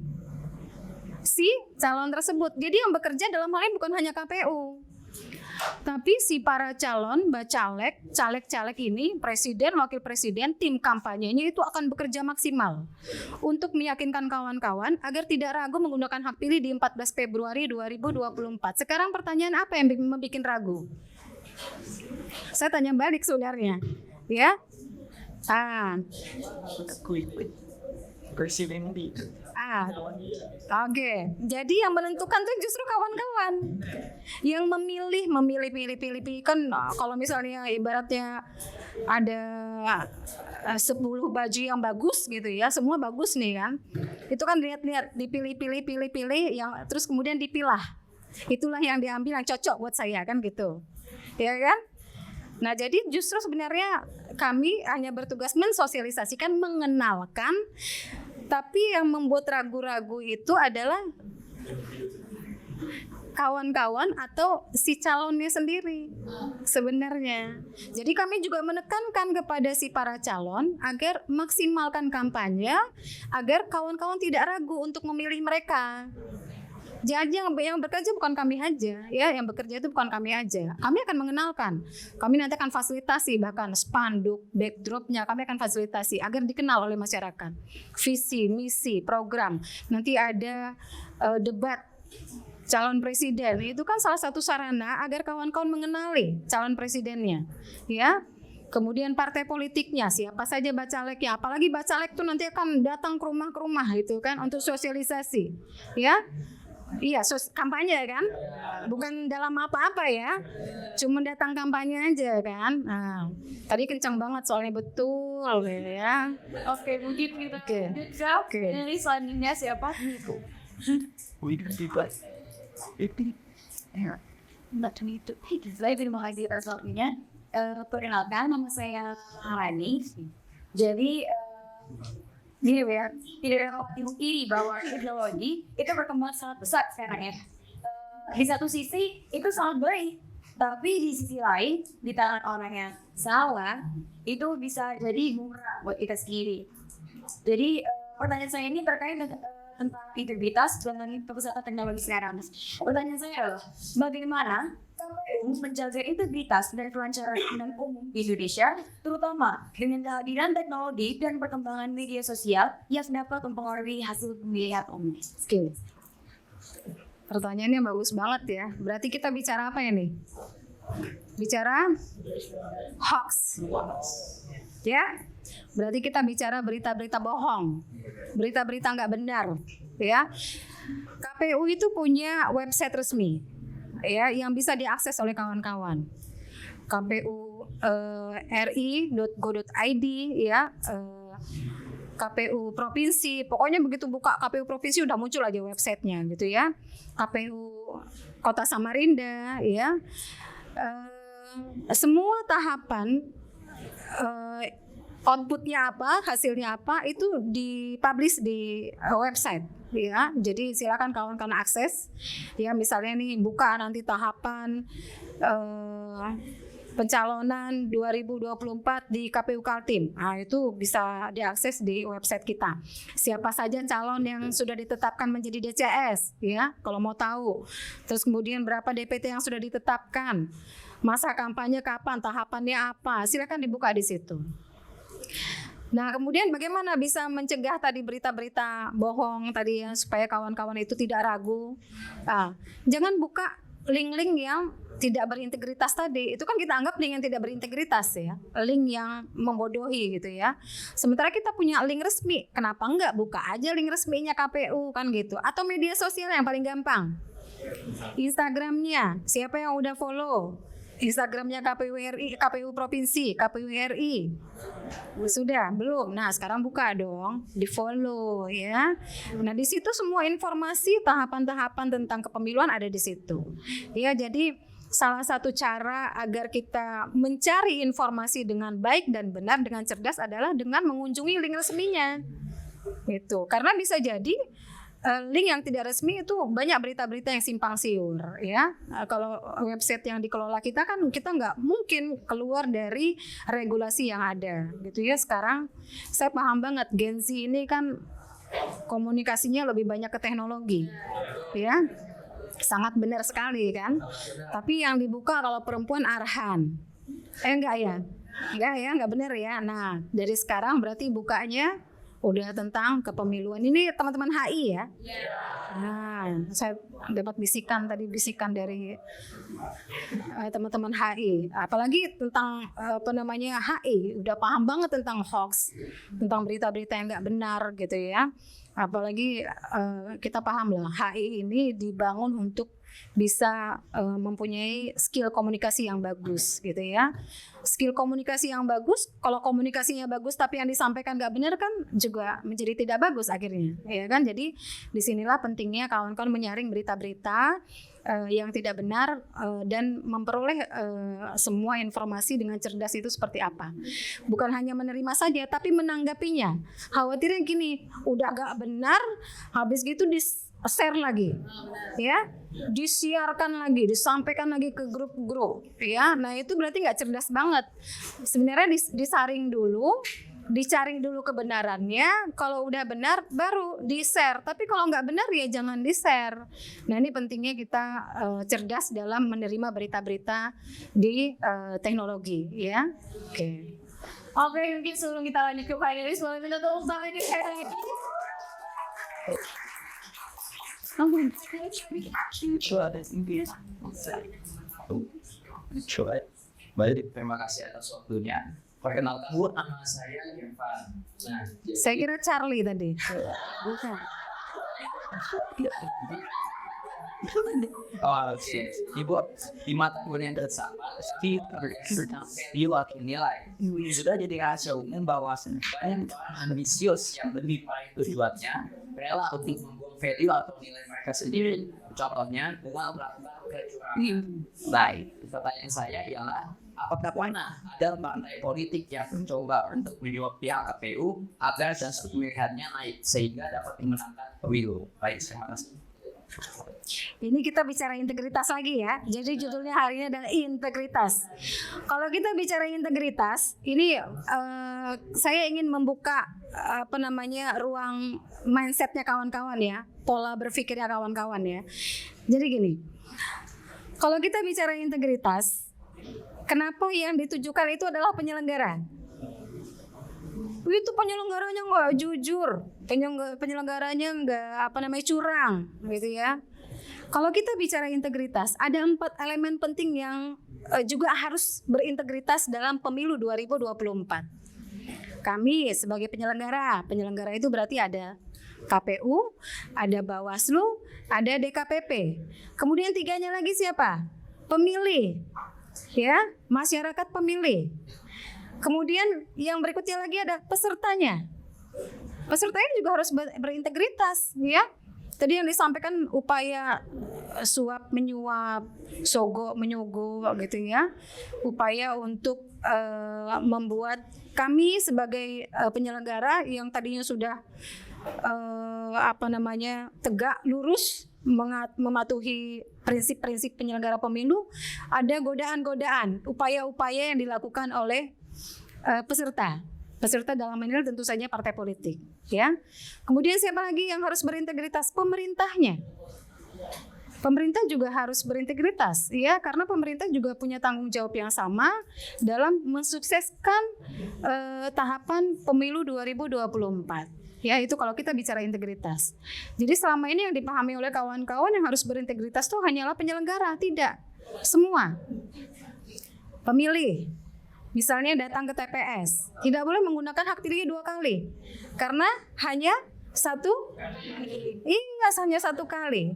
si calon tersebut. Jadi yang bekerja dalam hal ini bukan hanya KPU, tapi si para calon bacalek, caleg-caleg ini, presiden, wakil presiden, tim kampanyenya itu akan bekerja maksimal untuk meyakinkan kawan-kawan agar tidak ragu menggunakan hak pilih di 14 Februari 2024. Sekarang pertanyaan apa yang membuat ragu? Saya tanya balik sebenarnya, ya. Presiden di Oke. Jadi yang menentukan tuh justru kawan-kawan yang memilih kan. Kalau misalnya ibaratnya ada 10 baju yang bagus gitu ya, semua bagus nih kan, itu kan lihat dipilih yang terus kemudian dipilah, itulah yang diambil yang cocok buat saya kan gitu, ya kan. Nah, jadi justru sebenarnya kami hanya bertugas mensosialisasikan, mengenalkan, tapi yang membuat ragu-ragu itu adalah kawan-kawan atau si calonnya sendiri sebenarnya. Jadi kami juga menekankan kepada si para calon agar maksimalkan kampanye, agar kawan-kawan tidak ragu untuk memilih mereka. Jadi yang bekerja bukan kami aja, ya, yang bekerja itu bukan kami aja. Kami akan mengenalkan, kami nanti akan fasilitasi bahkan spanduk, backdropnya kami akan fasilitasi agar dikenal oleh masyarakat. Visi, misi, program. Nanti ada debat calon presiden, itu kan salah satu sarana agar kawan-kawan mengenali calon presidennya, ya. Kemudian partai politiknya, siapa saja bacaleknya, apalagi bacalek itu nanti akan datang ke rumah itu kan untuk sosialisasi, ya. Iya, kampanye kan, bukan dalam apa-apa ya, cuma datang kampanye aja kan. Nah, tadi kencang banget soalnya, betul ya. Oke, mungkin kita Oke. Dari selanjutnya siapa? Saya terima kasih atas waktunya. Perkenalkan, nama saya Rani. Jadi gini ya, tidak dapat dipungkiri bahwa ideologi itu berkembang sangat besar sekarang ya. Di satu sisi itu sangat baik, tapi di sisi lain di tangan orang yang salah itu bisa jadi murah buat kita sendiri. Jadi pertanyaan saya ini terkait tentang integritas dan perusahaan teknologi sekarang. Pertanyaan saya adalah bagaimana KPU menjaga integritas dan kelancaran umum di Indonesia, terutama dengan kehadiran teknologi dan perkembangan media sosial yang dapat mempengaruhi hasil pemilihan umum. Oke. Pertanyaannya bagus banget ya. Berarti kita bicara apa ini? Bicara hoax. Ya. Berarti kita bicara berita-berita bohong, berita-berita nggak benar, ya. KPU itu punya website resmi, ya, yang bisa diakses oleh kawan-kawan. kpu.ri.go.id ya, KPU provinsi, pokoknya begitu buka KPU provinsi udah muncul aja websitenya gitu ya. KPU Kota Samarinda ya. Semua tahapan outputnya apa, hasilnya apa itu dipublish di website ya. Jadi silakan kawan-kawan akses ya, misalnya nih buka nanti tahapan pencalonan 2024 di KPU Kaltim. Nah, itu bisa diakses di website kita. Siapa saja calon yang sudah ditetapkan menjadi DCS ya, kalau mau tahu. Terus kemudian berapa DPT yang sudah ditetapkan. Masa kampanye kapan, tahapannya apa, silakan dibuka di situ. Nah, kemudian bagaimana bisa mencegah tadi berita-berita bohong tadi ya, supaya kawan-kawan itu tidak ragu. Nah, jangan buka link-link yang tidak berintegritas tadi. Itu kan kita anggap link yang tidak berintegritas ya, link yang membodohi gitu ya. Sementara kita punya link resmi, kenapa enggak buka aja link resminya KPU kan gitu. Atau media sosial yang paling gampang, Instagramnya, siapa yang udah follow Instagramnya KPU RI, KPU Provinsi, KPU RI. Sudah belum? Nah, sekarang buka dong, di-follow ya. Nah, di situ semua informasi tahapan-tahapan tentang kepemiluan ada di situ. Ya, jadi salah satu cara agar kita mencari informasi dengan baik dan benar dengan cerdas adalah dengan mengunjungi link resminya. Gitu. Karena bisa jadi link yang tidak resmi itu banyak berita-berita yang simpang siur ya. Kalau website yang dikelola kita kan kita nggak mungkin keluar dari regulasi yang ada gitu ya. Sekarang saya paham banget Gen Z ini kan komunikasinya lebih banyak ke teknologi ya, sangat benar sekali kan. Tapi yang dibuka kalau perempuan arahan enggak nggak benar ya. Nah, dari sekarang berarti bukanya udah tentang kepemiluan. Ini teman-teman HI ya. Nah, saya dapat bisikan dari teman-teman HI. Apalagi tentang HI, udah paham banget tentang hoax, tentang berita-berita yang nggak benar gitu ya. Apalagi kita paham lah HI ini dibangun untuk bisa mempunyai skill komunikasi yang bagus gitu ya. Skill komunikasi yang bagus, kalau komunikasinya bagus tapi yang disampaikan nggak benar kan juga menjadi tidak bagus akhirnya, ya kan. Jadi disinilah pentingnya kawan-kawan menyaring berita-berita yang tidak benar dan memperoleh semua informasi dengan cerdas itu seperti apa. Bukan hanya menerima saja tapi menanggapinya. Khawatirnya gini, udah nggak benar, habis gitu share lagi, ya, disiarkan lagi, disampaikan lagi ke grup-grup, ya. Nah itu berarti nggak cerdas banget. Sebenarnya disaring dulu, dicaring dulu kebenarannya. Kalau udah benar, baru di-share. Tapi kalau nggak benar ya jangan di-share. Nah ini pentingnya kita cerdas dalam menerima berita-berita di teknologi, ya. Oke. Oke, mungkin sebelum kita lanjut ke finalis, boleh minta tolong sampai di Baik, terima kasih atas waktunya. Perkenalkan, nama saya Irfan. Nah, saya kira Charlie tadi. Bukan. Ibu di mata kuliah dan sama nilai sudah jadi rahasia umum bahwa yang ambisius yang lebih baik tujuannya rela untuk membuang value atau nilai mereka sendiri. Contohnya dengan melakukan kecurangan. Baik, pertanyaan saya ialah apakah pernah ada partai politik yang mencoba untuk menyuap pihak KPU agar dan pemilihannya naik sehingga dapat memenangkan pemilu? Baik, terima kasih. Ini kita bicara integritas lagi ya. Jadi judulnya hari ini adalah integritas. Kalau kita bicara integritas, ini saya ingin membuka ruang mindsetnya kawan-kawan ya, pola berpikirnya kawan-kawan ya. Jadi gini, kalau kita bicara integritas, kenapa yang ditujukan itu adalah penyelenggara? Itu penyelenggaranya nggak jujur, penyelenggaranya nggak curang, gitu ya. Kalau kita bicara integritas, ada 4 elemen penting yang juga harus berintegritas dalam pemilu 2024. Kami sebagai penyelenggara itu berarti ada KPU, ada Bawaslu, ada DKPP. Kemudian 3-nya lagi siapa? Pemilih. ya, masyarakat pemilih. Kemudian yang berikutnya lagi ada pesertanya. Pesertanya juga harus berintegritas, ya. Tadi yang disampaikan upaya suap menyuap, sogok menyogok gitu ya. Upaya untuk membuat kami sebagai penyelenggara yang tadinya sudah tegak lurus mematuhi prinsip-prinsip penyelenggara pemilu, ada godaan-godaan, upaya-upaya yang dilakukan oleh peserta dalam ini tentu saja partai politik, ya. Kemudian siapa lagi yang harus berintegritas? Pemerintahnya. Pemerintah juga harus berintegritas, ya, karena pemerintah juga punya tanggung jawab yang sama dalam mensukseskan tahapan pemilu 2024. Ya, itu kalau kita bicara integritas. Jadi selama ini yang dipahami oleh kawan-kawan yang harus berintegritas itu hanyalah penyelenggara, tidak semua. Pemilih, misalnya datang ke TPS, tidak boleh menggunakan hak pilihnya 2 kali, karena hanya satu kali.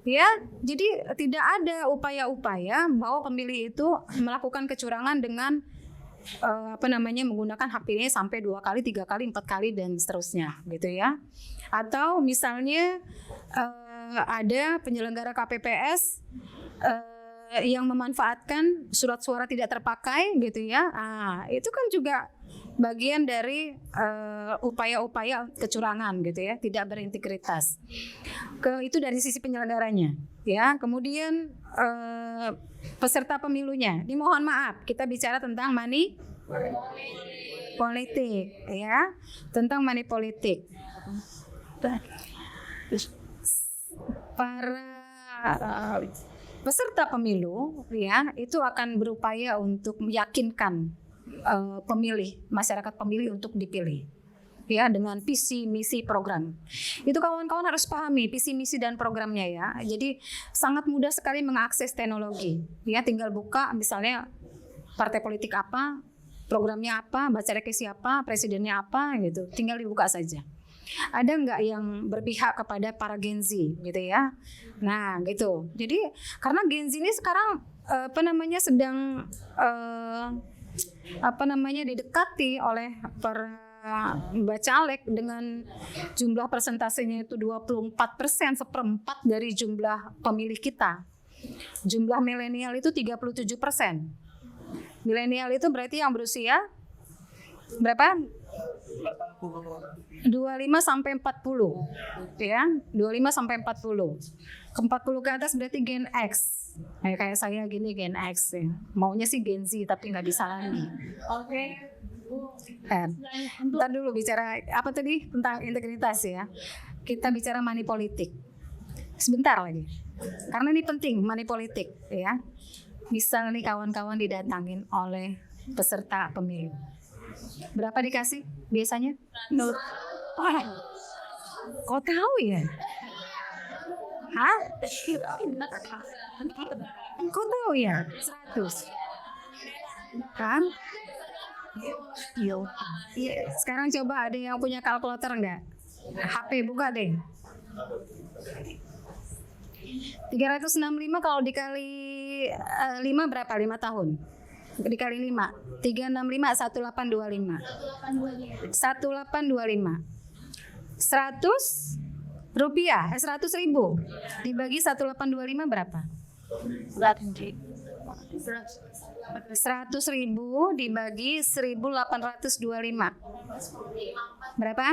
Ya, jadi tidak ada upaya-upaya bahwa pemilih itu melakukan kecurangan dengan menggunakan hak pilihnya sampai 2 kali, 3 kali, 4 kali dan seterusnya, gitu ya. Atau misalnya ada penyelenggara KPPS yang memanfaatkan surat suara tidak terpakai, gitu ya. Itu kan juga bagian dari upaya-upaya kecurangan, gitu ya, tidak berintegritas. Itu dari sisi penyelenggaranya, ya. Kemudian peserta pemilunya, dimohon maaf, kita bicara tentang money politik, ya, tentang money politik. Para peserta pemilu, ya, itu akan berupaya untuk meyakinkan masyarakat pemilih untuk dipilih, ya, dengan visi, misi, program. Itu kawan-kawan harus pahami visi, misi dan programnya, ya. Jadi sangat mudah sekali mengakses teknologi, ya, tinggal buka misalnya partai politik apa, programnya apa, baca reki siapa, presidennya apa, gitu, tinggal dibuka saja. Ada nggak yang berpihak kepada para Gen Z, gitu ya? Nah, gitu. Jadi karena Gen Z ini sekarang sedang didekati oleh para bacalek dengan jumlah persentasenya itu 24%, 1/4 dari jumlah pemilih kita. Jumlah milenial itu 37%. Milenial itu berarti yang berusia berapa? 25 sampai 40, ya, 25 sampai 40. Ke 40 ke atas berarti Gen X. Kayak saya gini Gen X, ya. Maunya sih Gen Z tapi nggak bisa lagi. Oke. Ntar dulu bicara apa tadi tentang integritas, ya. Kita bicara money politik. Sebentar lagi. Karena ini penting money politik, ya. Misal nih kawan-kawan didatangin oleh peserta pemilu. Berapa dikasih biasanya? 0. Kok tahu ya? Hah? Kok tahu ya? 100. Kan? Iya. Sekarang coba ada yang punya kalkulator enggak? HP buka deh. 365 kalau dikali 5 berapa? 5 tahun. Dikali 5. 365 1825. 1825. 100 rupiah, 100.000 dibagi 1825 berapa? 100.000 dibagi 1825 berapa?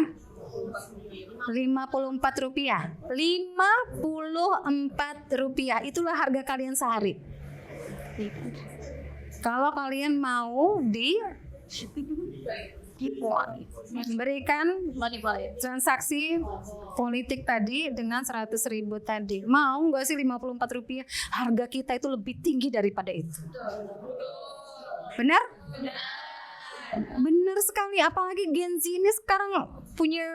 54 rupiah. 54 rupiah itulah harga kalian sehari. Kalau kalian mau berikan transaksi politik tadi dengan 100.000 tadi, mau nggak sih 54 rupiah? Harga kita itu lebih tinggi daripada itu. Benar? Benar sekali. Apalagi Gen Z ini sekarang punya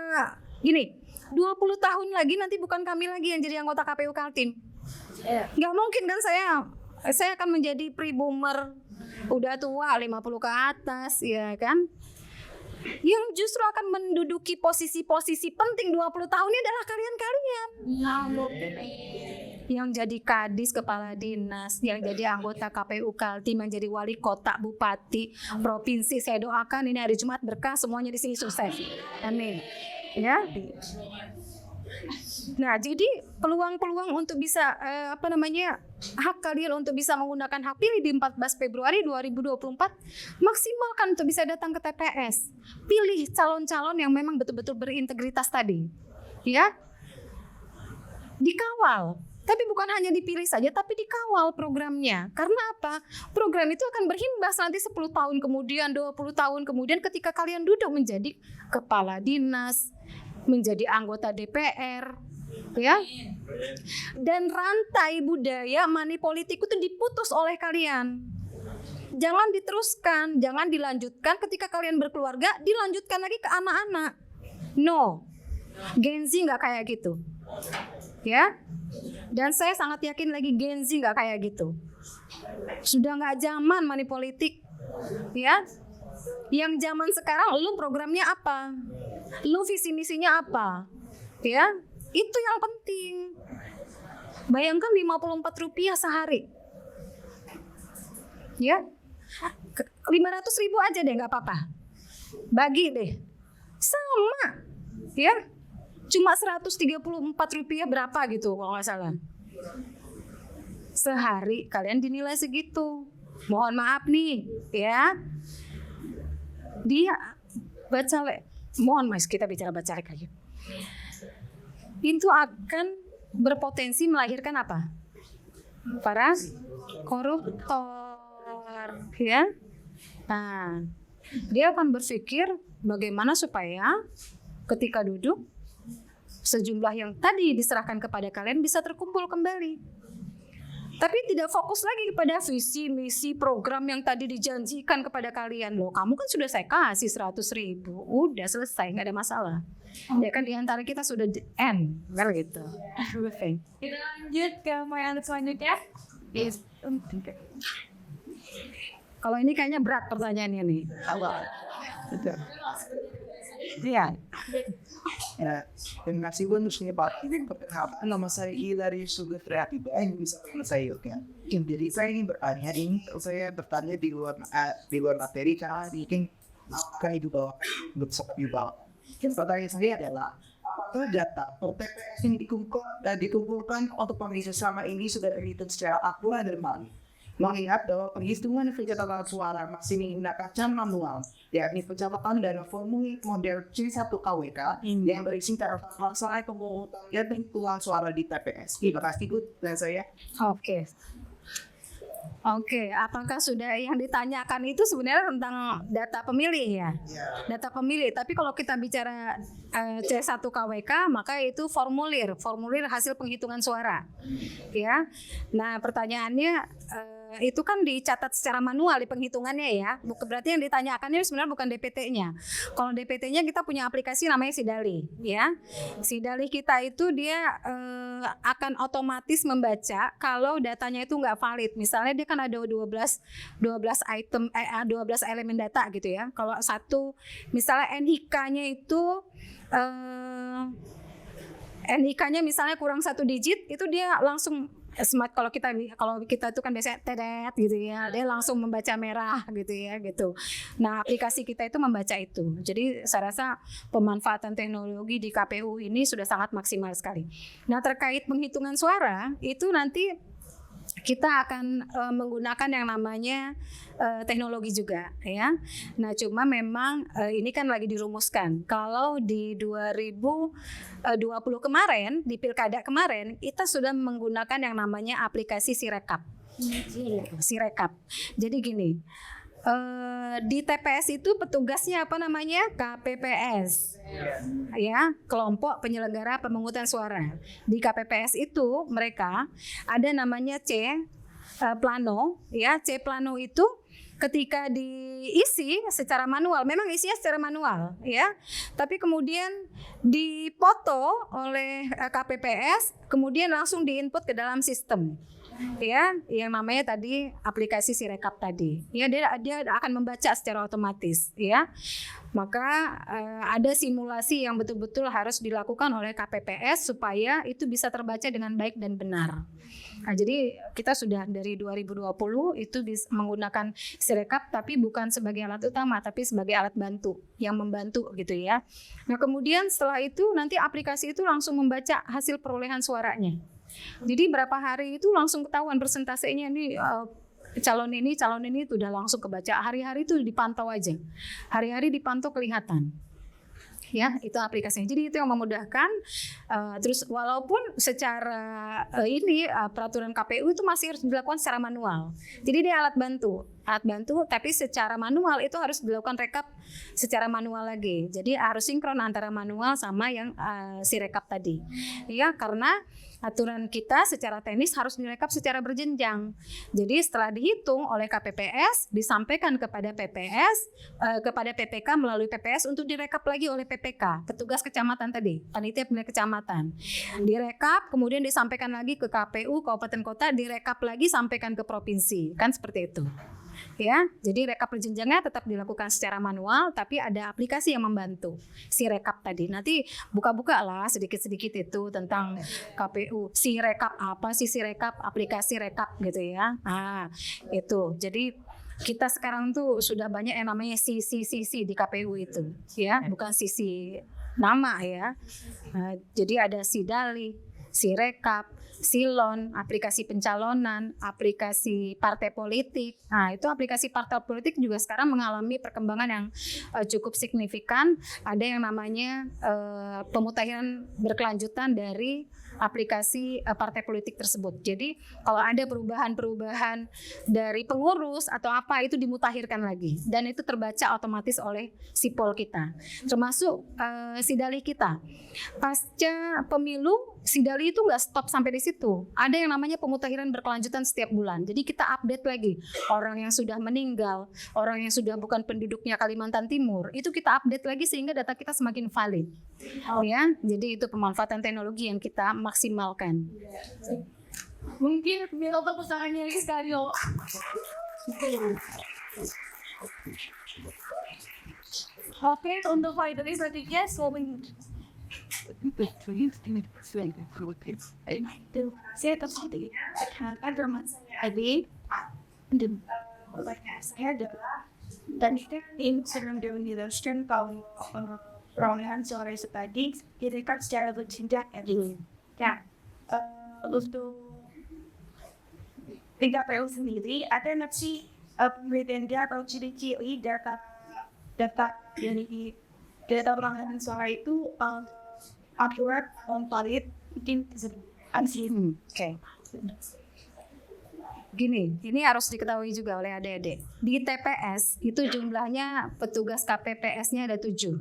gini, 20 tahun lagi nanti bukan kami lagi yang jadi anggota KPU Kaltim. Nggak mungkin kan saya akan menjadi pre-boomer, udah tua 50 ke atas, ya kan? Yang justru akan menduduki posisi-posisi penting 20 tahun ini adalah kalian-kalian. yang jadi kadis, kepala dinas, yang jadi anggota KPU Kaltim, yang jadi wali kota, bupati, provinsi. Saya doakan ini hari Jumat berkah, semuanya di sini sukses. Amin. Ya. Nah, jadi peluang-peluang untuk bisa hak kalian untuk bisa menggunakan hak pilih di 14 Februari 2024 maksimalkan untuk bisa datang ke TPS. Pilih calon-calon yang memang betul-betul berintegritas tadi. Ya. Dikawal. Tapi bukan hanya dipilih saja, tapi dikawal programnya. Karena apa? Program itu akan berimbas nanti 10 tahun kemudian, 20 tahun kemudian ketika kalian duduk menjadi kepala dinas, menjadi anggota DPR, ya. Dan rantai budaya money politik itu diputus oleh kalian. Jangan diteruskan, jangan dilanjutkan ketika kalian berkeluarga, dilanjutkan lagi ke anak-anak. No. Gen Z nggak kayak gitu. Ya. Dan saya sangat yakin lagi Gen Z nggak kayak gitu. Sudah nggak zaman money politik, ya. Yang zaman sekarang, lu programnya apa? Lu visi misinya apa? Ya, itu yang penting. Bayangkan Rp54 sehari. Ya, 500.000 aja deh, nggak apa-apa. Bagi deh, sama, ya. Cuma Rp134 berapa gitu kalau nggak salah. Sehari kalian dinilai segitu. Mohon maaf nih, ya. Dia bacalek. Mohon mas, kita bicara bacalek aja. Itu akan berpotensi melahirkan apa? Para koruptor, ya. Nah, dia akan berpikir bagaimana supaya ketika duduk sejumlah yang tadi diserahkan kepada kalian bisa terkumpul kembali. Tapi tidak fokus lagi kepada visi, misi, program yang tadi dijanjikan kepada kalian. Loh, kamu kan sudah saya kasih 100.000. Udah selesai, nggak ada masalah. Ya kan diantara kita sudah end. Well gitu. Kita lanjut ke pertanyaan selanjutnya. Kalau ini kayaknya berat pertanyaannya nih. Iya. Terima kasih untuk nama saya dari Sugar Kreatif yang bisa menyelesaikan. Jadi saya ingin bertanya, saya bertanya di luar materi karena mungkin itu bahwa pertanyaan saya adalah apakah data TPS yang dikumpulkan untuk pemilih selama ini sudah terhitung secara akurat dan valid? Mengingat bahwa penghitungan pencatatan suara masih menggunakan cara manual, yakni pencatatan dan formulir model C1 KWK yang berisi catatan soal pemungutan dan penghitungan suara di TPS. Terima kasih Bu dan saya. Oke, apakah sudah yang ditanyakan itu sebenarnya tentang data pemilih ya? Data pemilih, tapi kalau kita bicara C1 KWK maka itu formulir hasil penghitungan suara. Ya. Nah, pertanyaannya itu kan dicatat secara manual di penghitungannya ya. Berarti yang ditanyakannya sebenarnya bukan DPT-nya. Kalau DPT-nya kita punya aplikasi namanya Sidali, ya. Sidali kita itu dia akan otomatis membaca kalau datanya itu nggak valid. Misalnya dia kan ada 12 item 12 elemen data gitu ya. Kalau satu misalnya NIK-nya itu NIK-nya misalnya kurang 1 digit, itu dia langsung smart. Kalau kita itu kan biasanya tedet gitu ya, dia langsung membaca merah gitu ya gitu. Nah, aplikasi kita itu membaca itu. Jadi saya rasa pemanfaatan teknologi di KPU ini sudah sangat maksimal sekali. Nah, terkait penghitungan suara itu nanti kita akan menggunakan yang namanya teknologi juga ya. Nah, cuma memang ini kan lagi dirumuskan. Kalau di 2020 kemarin, di Pilkada kemarin, kita sudah menggunakan yang namanya aplikasi Sirekap. Sirekap. Jadi gini, di TPS itu petugasnya apa namanya? KPPS. Ya, kelompok penyelenggara pemungutan suara. Di KPPS itu mereka ada namanya C-Plano, ya. C-Plano itu ketika diisi secara manual, memang isinya secara manual, ya. Tapi kemudian dipoto oleh KPPS, kemudian langsung diinput ke dalam sistem. ya, yang namanya tadi aplikasi Sirekap tadi. Ya, dia akan membaca secara otomatis, ya. Maka ada simulasi yang betul-betul harus dilakukan oleh KPPS supaya itu bisa terbaca dengan baik dan benar. Nah, jadi kita sudah dari 2020 itu menggunakan Sirekap, tapi bukan sebagai alat utama, tapi sebagai alat bantu yang membantu gitu ya. Nah, kemudian setelah itu nanti aplikasi itu langsung membaca hasil perolehan suaranya. Jadi berapa hari itu langsung ketahuan persentasenya ini calon ini itu udah langsung kebaca. Hari-hari itu dipantau aja. Hari-hari dipantau kelihatan. Ya, itu aplikasinya. Jadi itu yang memudahkan. Terus walaupun secara peraturan KPU itu masih harus dilakukan secara manual. Jadi dia alat bantu, tapi secara manual itu harus dilakukan rekap secara manual lagi. Jadi harus sinkron antara manual sama yang Sirekap tadi. Ya, karena aturan kita secara teknis harus direkap secara berjenjang. Jadi setelah dihitung oleh KPPS, disampaikan kepada kepada PPK melalui PPS untuk direkap lagi oleh PPK, petugas kecamatan tadi, panitia pemilihan kecamatan. Direkap, kemudian disampaikan lagi ke KPU, kabupaten kota, direkap lagi sampaikan ke provinsi, kan seperti itu. Ya, jadi rekap berjenjangnya tetap dilakukan secara manual, tapi ada aplikasi yang membantu Sirekap tadi. Nanti buka-buka lah sedikit-sedikit itu tentang KPU. Sirekap apa sih Sirekap? Aplikasi rekap gitu ya. Nah, itu. Jadi kita sekarang tuh sudah banyak yang namanya sisi di KPU itu, ya, bukan sisi nama ya. Jadi ada Sidali, Sirekap, Silon, aplikasi pencalonan, aplikasi partai politik. Nah, itu aplikasi partai politik juga sekarang mengalami perkembangan yang cukup signifikan. Ada yang namanya pemutahiran berkelanjutan dari aplikasi partai politik tersebut. Jadi kalau ada perubahan-perubahan dari pengurus atau apa itu dimutakhirkan lagi dan itu terbaca otomatis oleh sipol kita. Termasuk Sidali kita. Pasca pemilu Sidali itu nggak stop sampai di situ. Ada yang namanya pemutakhiran berkelanjutan setiap bulan. Jadi kita update lagi orang yang sudah meninggal, orang yang sudah bukan penduduknya Kalimantan Timur, itu kita update lagi sehingga data kita semakin valid. Ya, jadi itu pemanfaatan teknologi yang kita maksimalkan. Mungkin minta perpustakaan sekali loh. Oke, untuk validasi selanjutnya saya tersedia informasi saya dan ini sedang dilakukan kalau perolehan suara tadi direkam secara berjenjang ya. Untuk PKPU sendiri ada nanti penelitian atau ciri-ciri data dari data perolehan suara itu akurat, valid, mungkin Oke. Gini, ini harus diketahui juga oleh adik-adik. Di TPS itu jumlahnya petugas KPPS-nya ada 7.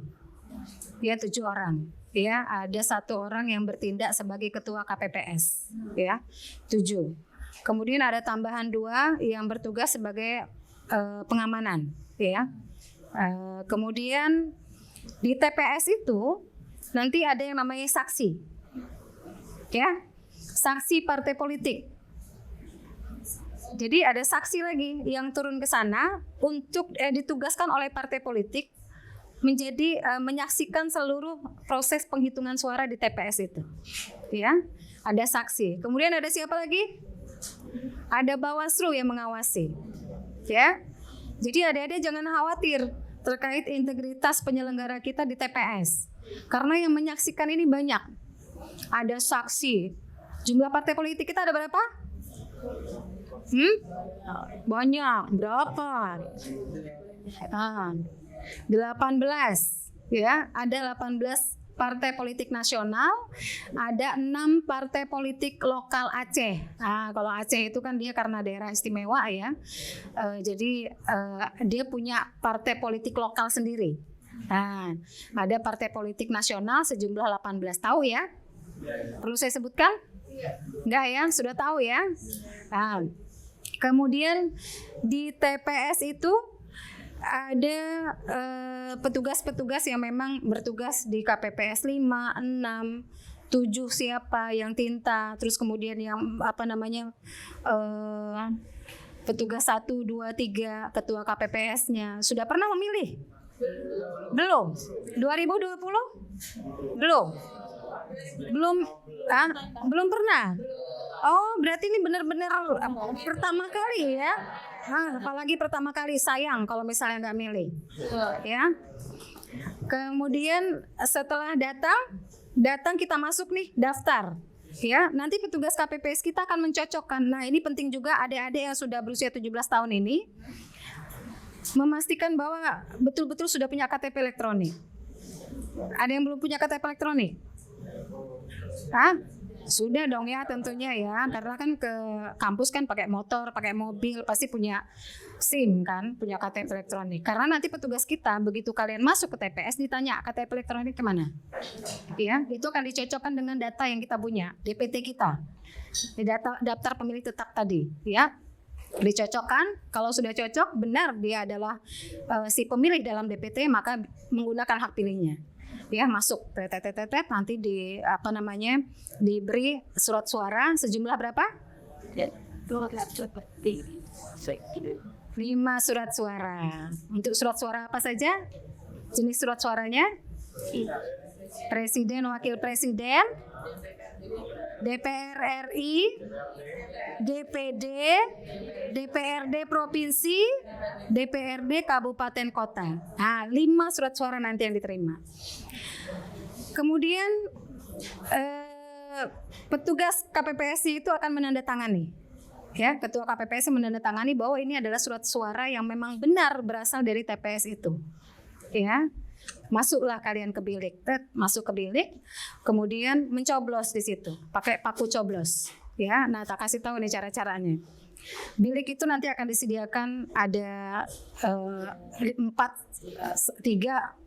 Ya, 7 orang. Ya, ada 1 orang yang bertindak sebagai ketua KPPS. Ya, 7. Kemudian ada tambahan 2 yang bertugas sebagai pengamanan. Ya. Kemudian di TPS itu nanti ada yang namanya saksi. Ya, saksi partai politik. Jadi ada saksi lagi yang turun ke sana untuk ditugaskan oleh partai politik menjadi menyaksikan seluruh proses penghitungan suara di TPS itu. Ya, ada saksi. Kemudian ada siapa lagi? Ada Bawaslu yang mengawasi. Ya. Jadi adik-adik jangan khawatir terkait integritas penyelenggara kita di TPS. Karena yang menyaksikan ini banyak. Ada saksi. Jumlah partai politik kita ada berapa? Banyak. Berapa? 18. Ya, ada 18 partai politik nasional, ada 6 partai politik lokal Aceh. Nah, kalau Aceh itu kan dia karena daerah istimewa ya, jadi dia punya partai politik lokal sendiri. Nah, ada partai politik nasional sejumlah 18, tahu ya? Perlu saya sebutkan? Enggak ya, sudah tahu ya. Nah, kemudian di TPS itu ada petugas-petugas yang memang bertugas di KPPS 5, 6, 7 siapa yang tinta, terus kemudian yang petugas 1, 2, 3, ketua KPPS-nya sudah pernah memilih? Belum. 2020? Belum. Belum pernah. Oh, berarti ini benar-benar pertama kali ya. Apalagi pertama kali, sayang kalau misalnya nggak milih. Ya. Kemudian setelah datang kita masuk nih daftar. Ya, nanti petugas KPPS kita akan mencocokkan. Nah, ini penting juga adik-adik yang sudah berusia 17 tahun ini memastikan bahwa betul-betul sudah punya KTP elektronik. Ada yang belum punya KTP elektronik? Sudah dong ya tentunya ya, karena kan ke kampus kan pakai motor, pakai mobil, pasti punya SIM kan, punya KTP elektronik. Karena nanti petugas kita begitu kalian masuk ke TPS ditanya KTP elektronik kemana, ya itu akan dicocokkan dengan data yang kita punya, DPT kita, di daftar pemilih tetap tadi, ya dicocokkan. Kalau sudah cocok, benar dia adalah si pemilih dalam DPT, maka menggunakan hak pilihnya. Ya masuk nanti diberi surat suara sejumlah berapa? 5 surat suara. Untuk surat suara apa saja? Jenis surat suaranya? Presiden, wakil presiden, DPR RI, DPD, DPRD provinsi, DPRD kabupaten kota. 5 surat suara nanti yang diterima. Kemudian petugas KPPS itu akan menandatangani. Ya, ketua KPPS menandatangani bahwa ini adalah surat suara yang memang benar berasal dari TPS itu. Ya. Masuklah kalian ke bilik, masuk ke bilik, kemudian mencoblos di situ, pakai paku coblos, ya. Nah, tak kasih tahu nih cara-caranya. Bilik itu nanti akan disediakan ada 3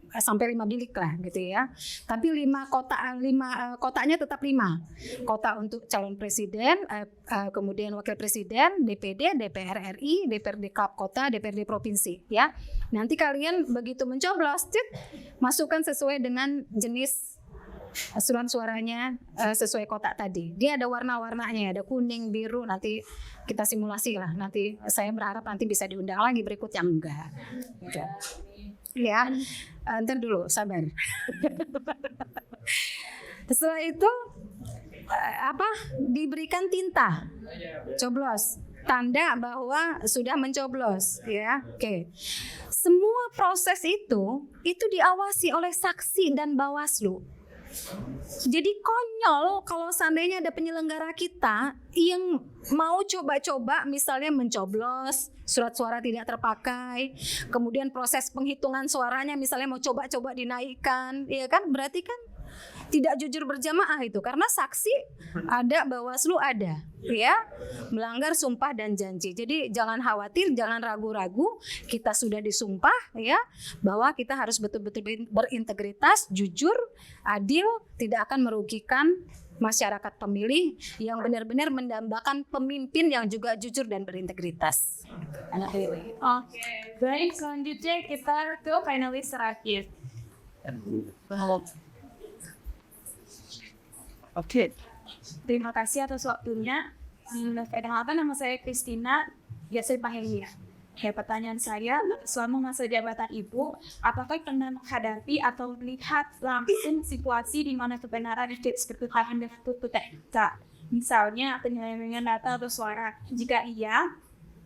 sampai 5 bilik lah gitu ya. Tapi 5 kotaknya tetap 5. Kota untuk calon presiden, kemudian wakil presiden, DPD, DPR RI, DPRD kota, DPRD provinsi ya. Nanti kalian begitu mencoblos, masukkan sesuai dengan jenis surat suaranya, sesuai kotak tadi. Dia ada warna-warnanya, ada kuning, biru, nanti kita simulasi lah. Nanti saya berharap nanti bisa diundang lagi berikutnya, enggak. Ya, ntar dulu, sabar. Setelah itu diberikan tinta, coblos, tanda bahwa sudah mencoblos, ya. Oke. Semua proses itu diawasi oleh saksi dan Bawaslu. Jadi konyol kalau seandainya ada penyelenggara kita yang mau coba-coba misalnya mencoblos, surat suara tidak terpakai, kemudian proses penghitungan suaranya misalnya mau coba-coba dinaikkan, ya kan, berarti kan tidak jujur berjamaah itu, karena saksi ada, Bawaslu ada, ya, melanggar sumpah dan janji. Jadi jangan khawatir, jangan ragu-ragu, kita sudah disumpah ya bahwa kita harus betul-betul berintegritas, jujur, adil, tidak akan merugikan masyarakat pemilih, yang benar-benar mendambakan pemimpin yang juga jujur dan berintegritas. Oke, baik, selanjutnya kita ke finalis terakhir. Oke. Terima kasih atas waktunya. Perkenalkan, nama saya Christina, biasa dipanggil Lia. Pertanyaan saya, selama masa jabatan Ibu, apakah pernah menghadapi atau melihat langsung situasi di mana kebenaran tidak seperti Anda tidak? Misalnya penyelewengan data atau suara. Jika iya,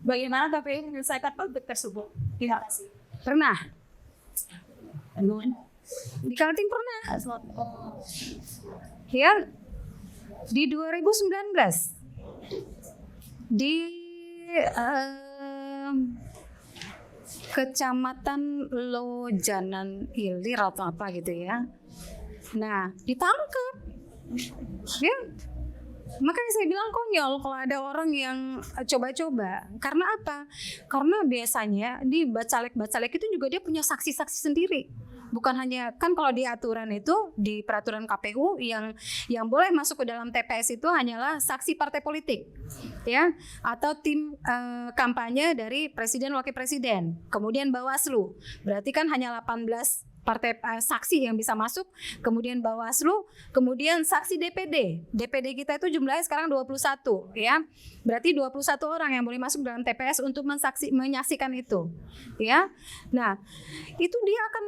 bagaimana KPU menyelesaikan konflik tersebut? Terima kasih. Pernah? Di Kaltim pernah? Ya, di 2019 di Kecamatan Lojanan Ilir atau apa gitu ya. Nah, ditangkap. Ya. Makanya saya bilang konyol kalau ada orang yang coba-coba. Karena apa? Karena biasanya di bacalek-bacalek itu juga dia punya saksi-saksi sendiri. Bukan hanya, kan kalau di aturan itu, di peraturan KPU yang boleh masuk ke dalam TPS itu hanyalah saksi partai politik, ya, atau tim kampanye dari presiden wakil presiden, kemudian Bawaslu. Berarti kan hanya 18 partai saksi yang bisa masuk, kemudian Bawaslu, kemudian saksi DPD. DPD kita itu jumlahnya sekarang 21 ya. Berarti 21 orang yang boleh masuk dalam TPS untuk menyaksikan itu. Ya. Nah, itu dia akan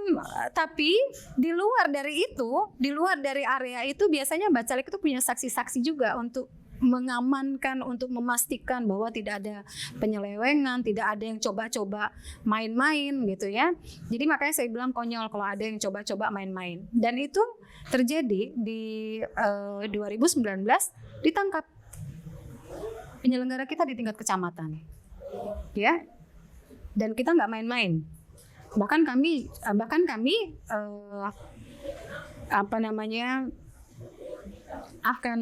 tapi di luar dari itu, di luar dari area itu biasanya Bacalek itu punya saksi-saksi juga untuk mengamankan, untuk memastikan bahwa tidak ada penyelewengan, tidak ada yang coba-coba main-main gitu ya. Jadi makanya saya bilang konyol kalau ada yang coba-coba main-main. Dan itu terjadi di 2019 ditangkap penyelenggara kita di tingkat kecamatan, ya. Dan kita nggak main-main. Bahkan kami akan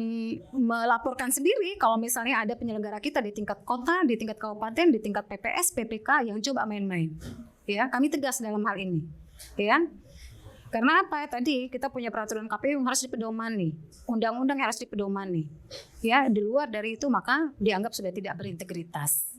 melaporkan sendiri kalau misalnya ada penyelenggara kita di tingkat kota, di tingkat kabupaten, di tingkat PPS, PPK yang coba main-main. Ya, kami tegas dalam hal ini. Ya. Karena apa? Tadi kita punya peraturan KPU yang harus dipedomani, undang-undang yang harus dipedomani. Ya, di luar dari itu maka dianggap sudah tidak berintegritas.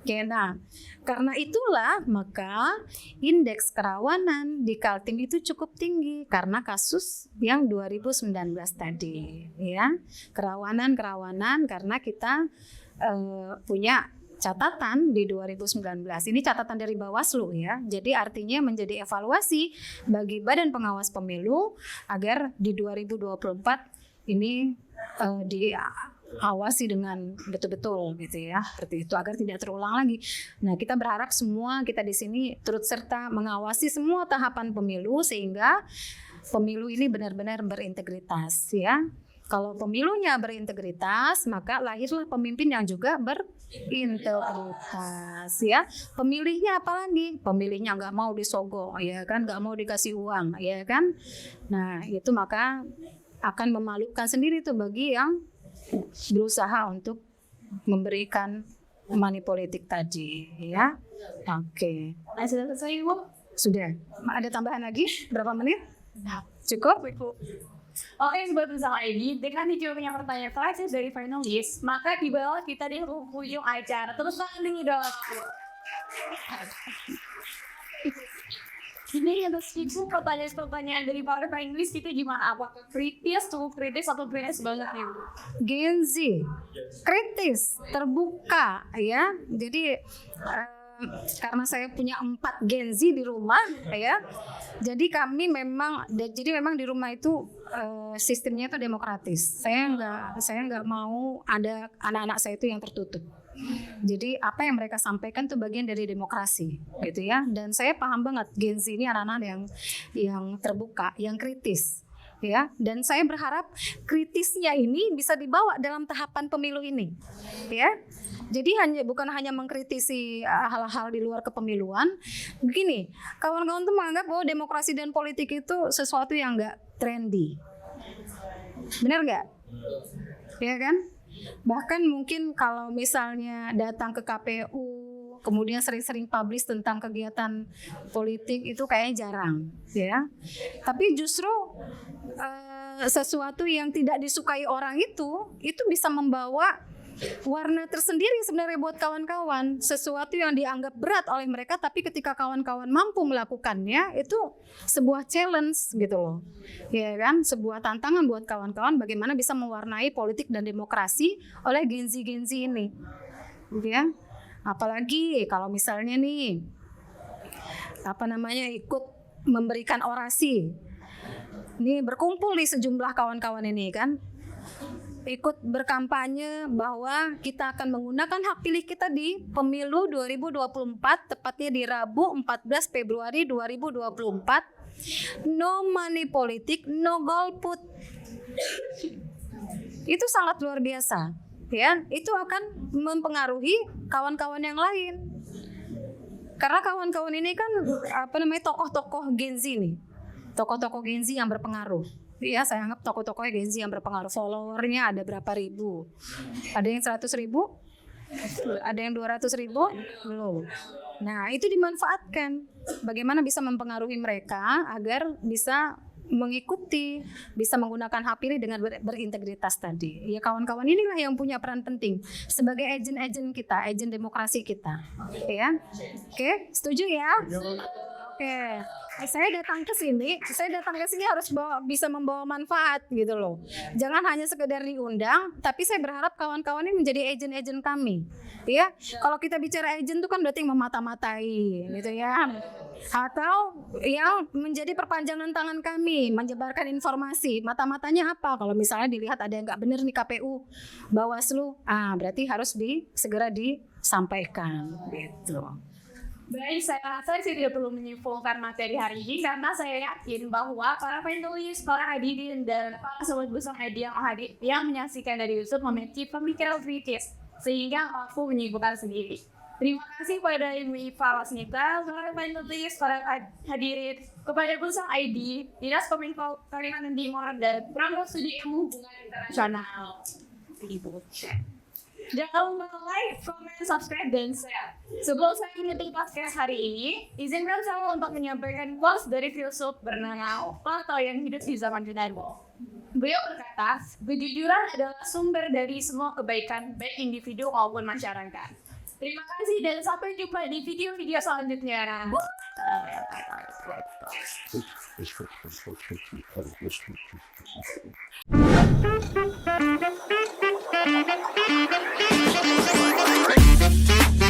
Oke, nah, karena itulah maka indeks kerawanan di Kaltim itu cukup tinggi karena kasus yang 2019 tadi, ya. Kerawanan karena kita punya catatan di 2019. Ini catatan dari Bawaslu ya. Jadi artinya menjadi evaluasi bagi Badan Pengawas Pemilu agar di 2024 ini diawasi dengan betul-betul gitu ya, seperti itu agar tidak terulang lagi. Nah, kita berharap semua kita di sini turut serta mengawasi semua tahapan pemilu sehingga pemilu ini benar-benar berintegritas ya. Kalau pemilunya berintegritas, maka lahirlah pemimpin yang juga berintegritas ya. Pemilihnya apalagi? Pemilihnya nggak mau disogok ya kan, nggak mau dikasih uang ya kan. Nah, itu maka akan memalukan sendiri tuh bagi yang berusaha untuk memberikan money politik tadi ya. Oke. Nah, sudah selesai Ibu? Sudah. Ada tambahan lagi? Berapa menit? Cukup? Oke, Sobat Bersama ID, dengan dijawabnya pertanyaan terakhir dari finalis, maka di bawah kita di ujung acara. Terus nih dong. Ini ada sedikit pertanyaan dari para finalis kita gimana? Apakah kritis, cukup kritis atau kritis banget nih? Gen Z, kritis, terbuka ya. Jadi karena saya punya 4 Gen Z di rumah ya. Jadi memang di rumah itu sistemnya itu demokratis. Saya nggak mau ada anak-anak saya itu yang tertutup. Jadi apa yang mereka sampaikan itu bagian dari demokrasi gitu ya. Dan saya paham banget Gen Z ini anak-anak yang terbuka, yang kritis ya. Dan saya berharap kritisnya ini bisa dibawa dalam tahapan pemilu ini ya. Jadi bukan hanya mengkritisi hal-hal di luar kepemiluan. Begini, kawan-kawan tuh menganggap bahwa demokrasi dan politik itu sesuatu yang nggak trendy. Benar nggak? Ya kan? Bahkan mungkin kalau misalnya datang ke KPU, kemudian sering-sering publish tentang kegiatan politik itu kayaknya jarang, ya. Tapi justru sesuatu yang tidak disukai orang itu bisa membawa warna tersendiri sebenarnya buat kawan-kawan. Sesuatu yang dianggap berat oleh mereka, tapi ketika kawan-kawan mampu melakukannya, itu sebuah challenge gitu loh. Ya kan? Sebuah tantangan buat kawan-kawan bagaimana bisa mewarnai politik dan demokrasi oleh Gen Z ini. Ya. Apalagi kalau misalnya nih ikut memberikan orasi. Nih berkumpul di sejumlah kawan-kawan ini kan. Ikut berkampanye bahwa kita akan menggunakan hak pilih kita di pemilu 2024, tepatnya di Rabu 14 Februari 2024. No money politik, no golput. Itu sangat luar biasa, ya. Itu akan mempengaruhi kawan-kawan yang lain. Karena kawan-kawan ini kan tokoh-tokoh Gen Z nih. Tokoh-tokoh Gen Z yang berpengaruh. Ya, saya anggap tokoh-tokohnya Gen Z yang berpengaruh. Followernya ada berapa ribu? Ada yang 100 ribu? Ada yang 200 ribu? Belum. Nah, itu dimanfaatkan. Bagaimana bisa mempengaruhi mereka agar bisa mengikuti, bisa menggunakan hak pilih dengan berintegritas tadi. Ya, kawan-kawan inilah yang punya peran penting sebagai agen-agen kita, agen demokrasi kita. Ya. Oke, setuju ya? Oke, saya datang ke sini harus bisa membawa manfaat gitu loh. Jangan hanya sekedar diundang, tapi saya berharap kawan-kawan ini menjadi agent-agent kami. Ya, kalau kita bicara agent itu kan berarti memata-matai gitu ya. Atau yang menjadi perpanjangan tangan kami, menyebarkan informasi. Mata-matanya apa? Kalau misalnya dilihat ada yang nggak benar nih KPU, Bawaslu, berarti harus segera disampaikan gitu. Baik, saya rasa saya tidak perlu menyimpulkan materi hari ini karena saya yakin bahwa para penulis, para hadirin dan para sobat busung media yang menyaksikan dari YouTube memiliki pemikiran kritis sehingga mampu menyimpulkan sendiri. Terima kasih kepada Ibu Iva Rosnita, para penulis, para hadirin, kepada Busung ID, Dinas Kominfo Kalimantan Timur dan Program Studi Ilmu Hubungan Internasional. Jangan lupa like, comment, subscribe, dan share. Sebelum saya menutup podcast hari ini, izinkan saya untuk menyampaikan quotes dari filsuf bernama Plato yang hidup di zaman Yunani. Beliau berkata, kejujuran adalah sumber dari semua kebaikan, baik individu maupun masyarakat. Terima kasih dan sampai jumpa di video-video selanjutnya. Thank you.